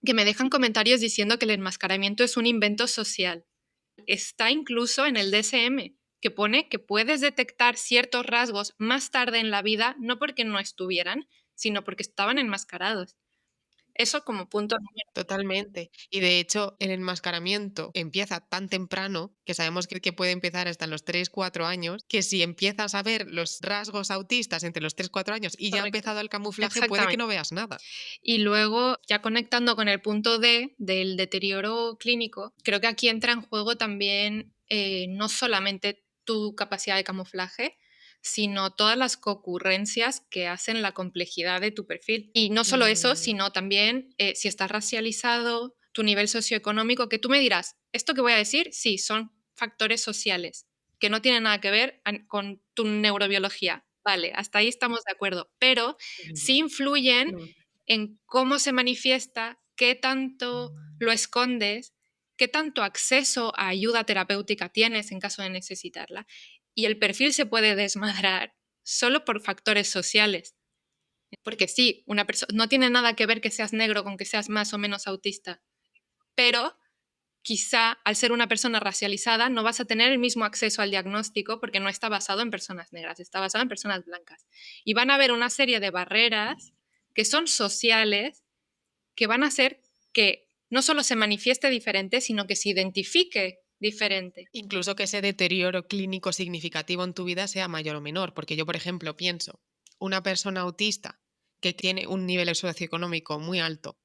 que me dejan comentarios diciendo que el enmascaramiento es un invento social. Está incluso en el DSM, que pone que puedes detectar ciertos rasgos más tarde en la vida, no porque no estuvieran, sino porque estaban enmascarados. Eso como punto número. totalmente. Y de hecho, el enmascaramiento empieza tan temprano que sabemos que puede empezar hasta los 3 o 4 años, que si empiezas a ver los rasgos autistas entre los 3 o 4 años y ya ha Correcto. empezado el camuflaje, puede que Exactamente. no veas nada. Y luego, ya conectando con el punto D del deterioro clínico, creo que aquí entra en juego también no solamente tu capacidad de camuflaje, sino todas las concurrencias que hacen la complejidad de tu perfil. Y no solo eso, Mm, sino también si estás racializado, tu nivel socioeconómico, que tú me dirás, esto que voy a decir, sí, son factores sociales, que no tienen nada que ver con tu neurobiología. Vale, hasta ahí estamos de acuerdo, pero sí influyen mm. en cómo se manifiesta, qué tanto lo escondes, qué tanto acceso a ayuda terapéutica tienes en caso de necesitarla. Y el perfil se puede desmadrar solo por factores sociales. Porque sí, una persona no tiene nada que ver que seas negro con que seas más o menos autista, pero quizá al ser una persona racializada no vas a tener el mismo acceso al diagnóstico porque no está basado en personas negras, está basado en personas blancas. Y van a haber una serie de barreras que son sociales que van a hacer que no solo se manifieste diferente, sino que se identifique diferente. Incluso que ese deterioro clínico significativo en tu vida sea mayor o menor, porque yo, por ejemplo, pienso, una persona autista que tiene un nivel socioeconómico muy alto,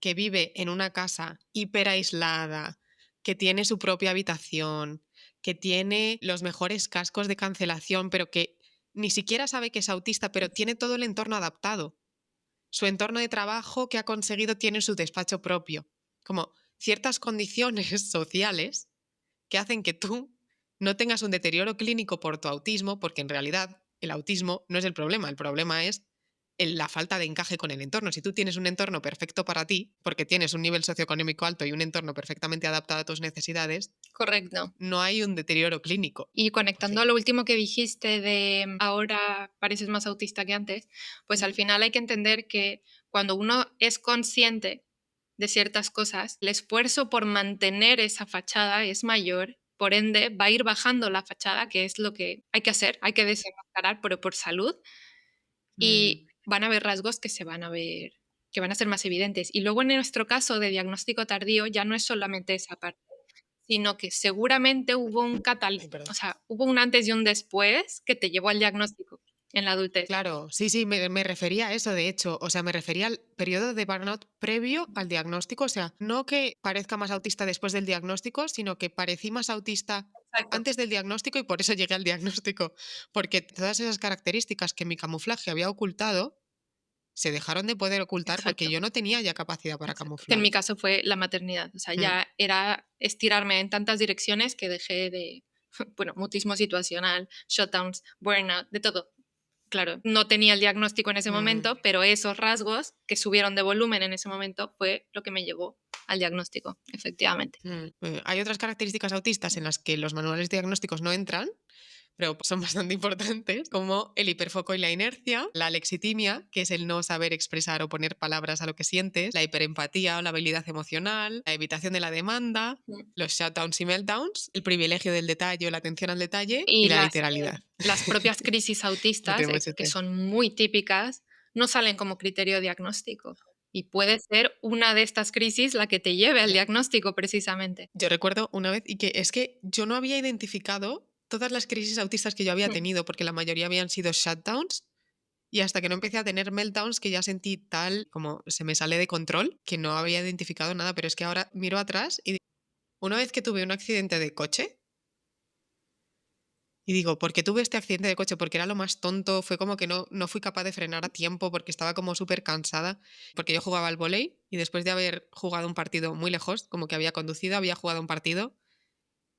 que vive en una casa hiper aislada, que tiene su propia habitación, que tiene los mejores cascos de cancelación, pero que ni siquiera sabe que es autista, pero tiene todo el entorno adaptado. Su entorno de trabajo que ha conseguido tiene su despacho propio. Como ciertas condiciones sociales que hacen que tú no tengas un deterioro clínico por tu autismo, porque en realidad el autismo no es el problema es la falta de encaje con el entorno. Si tú tienes un entorno perfecto para ti, porque tienes un nivel socioeconómico alto y un entorno perfectamente adaptado a tus necesidades, Correcto. no hay un deterioro clínico. Y ¿O conectando a sí? lo último que dijiste de ahora pareces más autista que antes, pues al Mm. final hay que entender que cuando uno es consciente de ciertas cosas, el esfuerzo por mantener esa fachada es mayor, por ende va a ir bajando la fachada, que es lo que hay que hacer, hay que desenmascarar, pero por salud, Mm. y van a haber rasgos que se van a ver, que van a ser más evidentes. Y luego en nuestro caso de diagnóstico tardío ya no es solamente esa parte, sino que seguramente hubo un Ay, o perdón. sea, hubo un antes y un después que te llevó al diagnóstico. en la adultez. Claro, sí, me refería a eso, de hecho. O sea, me refería al periodo de burnout previo al diagnóstico. O sea, no que parezca más autista después del diagnóstico, sino que parecí más autista Exacto. antes del diagnóstico y por eso llegué al diagnóstico. Porque todas esas características que mi camuflaje había ocultado se dejaron de poder ocultar porque Exacto. yo no tenía ya capacidad para Exacto. Que en camuflar. mi caso fue la maternidad. O sea, Mm, ya era estirarme en tantas direcciones que dejé de, bueno, mutismo situacional, shutdowns, burnout, de todo. Claro, no tenía el diagnóstico en ese mm. momento, pero esos rasgos que subieron de volumen en ese momento fue lo que me llevó al diagnóstico, efectivamente. Hay otras características autistas en las que los manuales diagnósticos no entran, pero son bastante importantes, como el hiperfoco y la inercia, la alexitimia, que es el no saber expresar o poner palabras a lo que sientes, la hiperempatía o la habilidad emocional, la evitación de la demanda, Mm. los shutdowns y meltdowns, el privilegio del detalle o la atención al detalle y Y la literalidad. las propias crisis No autistas, tengo mucho que té. son muy típicas, no salen como criterio diagnóstico. Y puede ser una de estas crisis la que te lleve al Ya. diagnóstico precisamente. Yo recuerdo una vez, y que es que yo no había identificado todas las crisis autistas que yo había Mm. tenido, porque la mayoría habían sido shutdowns. Y hasta que no empecé a tener meltdowns, que ya sentí tal como se me sale de control, que no había identificado nada, pero es que ahora miro atrás y una vez que tuve un accidente de coche, y digo, ¿por qué tuve este accidente de coche? Porque era lo más tonto, fue como que no fui capaz de frenar a tiempo porque estaba como súper cansada, porque yo jugaba al vóley y después de haber jugado un partido muy lejos, como que había conducido, había jugado un partido.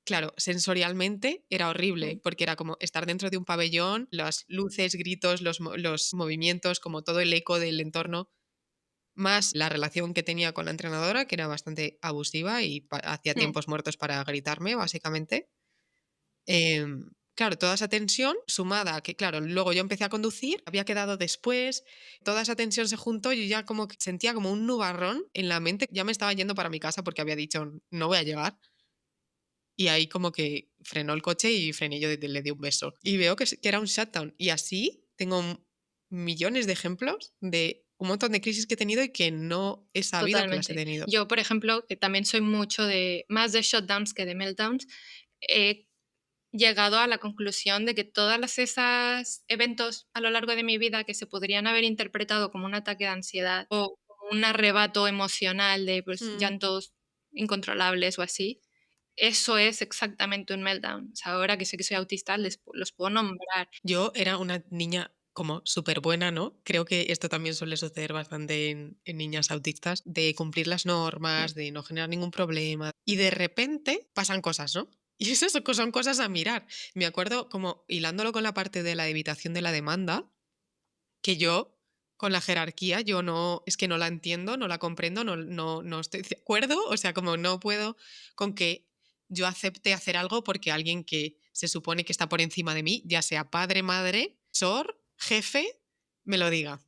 Claro, sensorialmente era horrible, Mm. porque era como estar dentro de un pabellón, las luces, gritos, los movimientos, como todo el eco del entorno, más la relación que tenía con la entrenadora, que era bastante abusiva y hacía Mm. tiempos muertos para gritarme, básicamente. Claro, toda esa tensión sumada a que, claro, luego yo empecé a conducir, había quedado después, toda esa tensión se juntó, yo ya como que sentía como un nubarrón en la mente, ya me estaba yendo para mi casa porque había dicho, no voy a llegar. Y ahí como que frenó el coche y frené yo, le di un beso. Y veo que era un shutdown. Y así tengo millones de ejemplos de un montón de crisis que he tenido y que no he sabido que las he Totalmente. tenido. Yo, por ejemplo, que también soy mucho de más de shutdowns que de meltdowns, he llegado a la conclusión de que todas esos eventos a lo largo de mi vida que se podrían haber interpretado como un ataque de ansiedad o como un arrebato emocional de pues, Mm. llantos incontrolables o así, eso es exactamente un meltdown. O sea, ahora que sé que soy autista, los puedo nombrar. Yo era una niña como súper buena, ¿no? Creo que esto también suele suceder bastante en niñas autistas, de cumplir las Mm. normas, de no generar ningún problema. Y de repente pasan cosas, ¿no? Y eso son cosas a mirar. Me acuerdo como hilándolo con la parte de la evitación de la demanda, que yo, con la jerarquía, yo no, es que no la entiendo, no la comprendo, no estoy de acuerdo, o sea, como no puedo con que yo acepte hacer algo porque alguien que se supone que está por encima de mí, ya sea padre, madre, sor, jefe, me lo diga.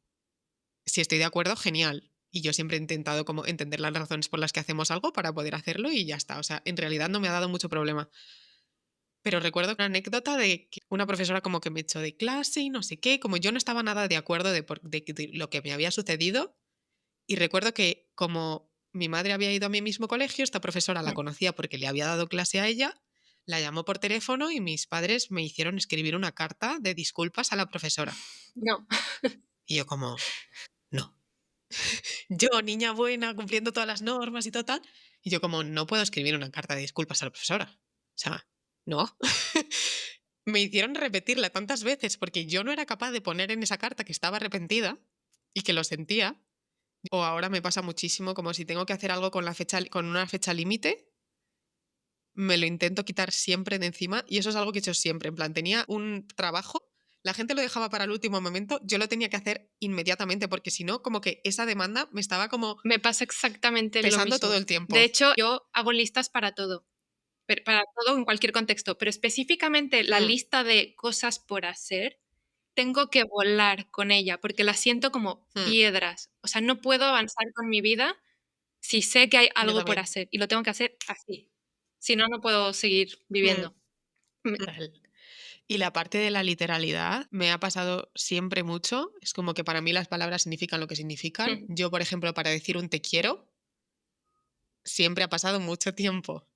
Si estoy de acuerdo, genial. Y yo siempre he intentado como entender las razones por las que hacemos algo para poder hacerlo y ya está. O sea, en realidad no me ha dado mucho problema. Pero recuerdo una anécdota de que una profesora como que me echó de clase y no sé qué, como yo no estaba nada de acuerdo de lo que me había sucedido. Y recuerdo que como mi madre había ido a mi mismo colegio, esta profesora la Mm. conocía porque le había dado clase a ella, la llamó por teléfono y mis padres me hicieron escribir una carta de disculpas a la profesora. No. Y yo como, no, yo niña buena, cumpliendo todas las normas y todo tal. Y yo como, no puedo escribir una carta de disculpas a la profesora. O sea, no. Me hicieron repetirla tantas veces porque yo no era capaz de poner en esa carta que estaba arrepentida y que lo sentía. O ahora me pasa muchísimo como si tengo que hacer algo con con una fecha límite, me lo intento quitar siempre de encima y eso es algo que he hecho siempre. En plan, tenía un trabajo, la gente lo dejaba para el último momento, yo lo tenía que hacer inmediatamente porque si no, como que esa demanda me estaba como Me pasa exactamente lo pesando todo mismo. el De tiempo. hecho, yo hago listas para todo en cualquier contexto, pero específicamente la Mm, lista de cosas por hacer, tengo que volar con ella, porque la siento como mm, piedras. O sea, no puedo avanzar con mi vida si sé que hay yo algo por también. hacer y lo tengo que hacer así. Si no, no puedo seguir Mm, viviendo. Mm. Total. Y la parte de la literalidad me ha pasado siempre mucho. Es como que para mí las palabras significan lo que significan. Mm. Yo, por ejemplo, para decir un te quiero, siempre ha pasado mucho tiempo.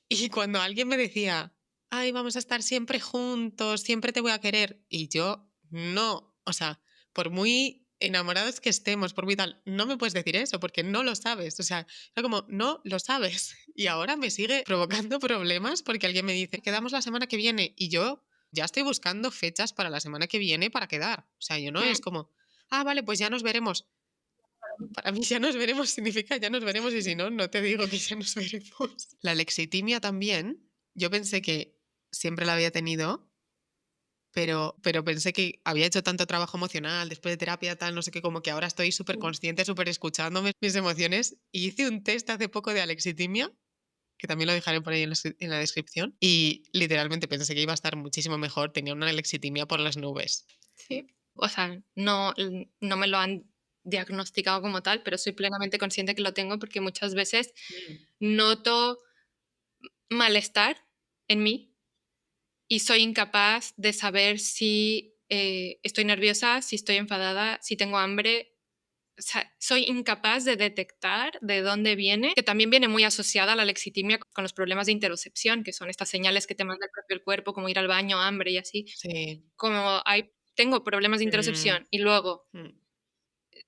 Y cuando alguien me decía, ay, vamos a estar siempre juntos, siempre te voy a querer, y yo no, o sea, por muy enamorados que estemos, por muy tal, no me puedes decir eso porque no lo sabes. O sea, era como, no lo sabes. Y ahora me sigue provocando problemas porque alguien me dice, quedamos la semana que viene y yo ya estoy buscando fechas para la semana que viene para quedar. O sea, yo no es Mm, como, ah, vale, pues ya nos veremos. Para mí ya nos veremos significa ya nos veremos y si no, no te digo que ya nos veremos. La lexitimia también, yo pensé que siempre la había tenido, pero pensé que había hecho tanto trabajo emocional después de terapia, tal, no sé qué, como que ahora estoy súper mm. consciente, súper escuchándome mis emociones. Y hice un test hace poco de alexitimia, que también lo dejaré por ahí en la descripción, y literalmente pensé que iba a estar muchísimo mejor, tenía una alexitimia por las nubes. Sí. O sea, no me lo han diagnosticado como tal, pero soy plenamente consciente que lo tengo porque muchas veces noto malestar en mí y soy incapaz de saber si estoy nerviosa, si estoy enfadada, si tengo hambre. O sea, soy incapaz de detectar de dónde viene, que también viene muy asociada a la lexitimia con los problemas de interocepción, que son estas señales que te manda el propio cuerpo, como ir al baño, hambre y así. Sí. Como tengo problemas de Mm, interocepción y luego mm.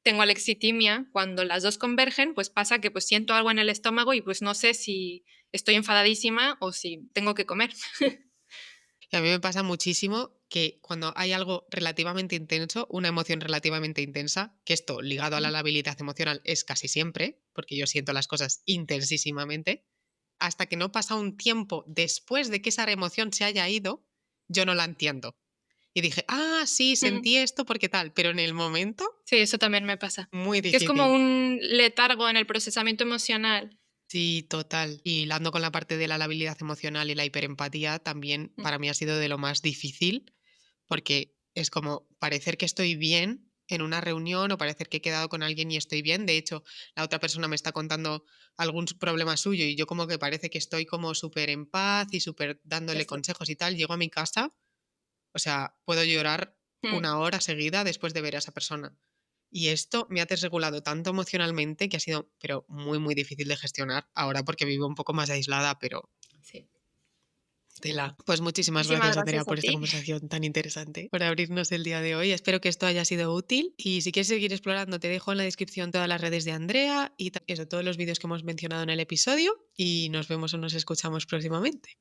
tengo alexitimia, cuando las dos convergen, pues pasa que pues siento algo en el estómago y pues no sé si estoy enfadadísima o si tengo que comer. Y a mí me pasa muchísimo que cuando hay algo relativamente intenso, una emoción relativamente intensa, que esto ligado a la labilidad emocional es casi siempre, porque yo siento las cosas intensísimamente, hasta que no pasa un tiempo después de que esa emoción se haya ido, yo no la entiendo. Y dije, ah, sí, Mm, sentí esto porque tal, pero en el momento, sí, eso también me pasa. muy Que es como difícil. un letargo en el procesamiento emocional. Sí, total. Y hilando con la parte de la labilidad emocional y la hiperempatía, también Mm, para mí ha sido de lo más difícil, porque es como parecer que estoy bien en una reunión o parecer que he quedado con alguien y estoy bien. De hecho, la otra persona me está contando algún problema suyo y yo como que parece que estoy como súper en paz y súper dándole eso. consejos y tal. Llego a mi casa, o sea, puedo llorar Mm, 1 hora seguida después de ver a esa persona. Y esto me ha desregulado tanto emocionalmente que ha sido, pero muy, muy difícil de gestionar ahora porque vivo un poco más aislada, pero sí. tela. Pues muchísimas Muchísimas gracias, Andrea, gracias a por esta ti. conversación tan interesante, por abrirnos el día de hoy. Espero que esto haya sido útil y si quieres seguir explorando, te dejo en la descripción todas las redes de Andrea y eso, todos los vídeos que hemos mencionado en el episodio y nos vemos o nos escuchamos próximamente.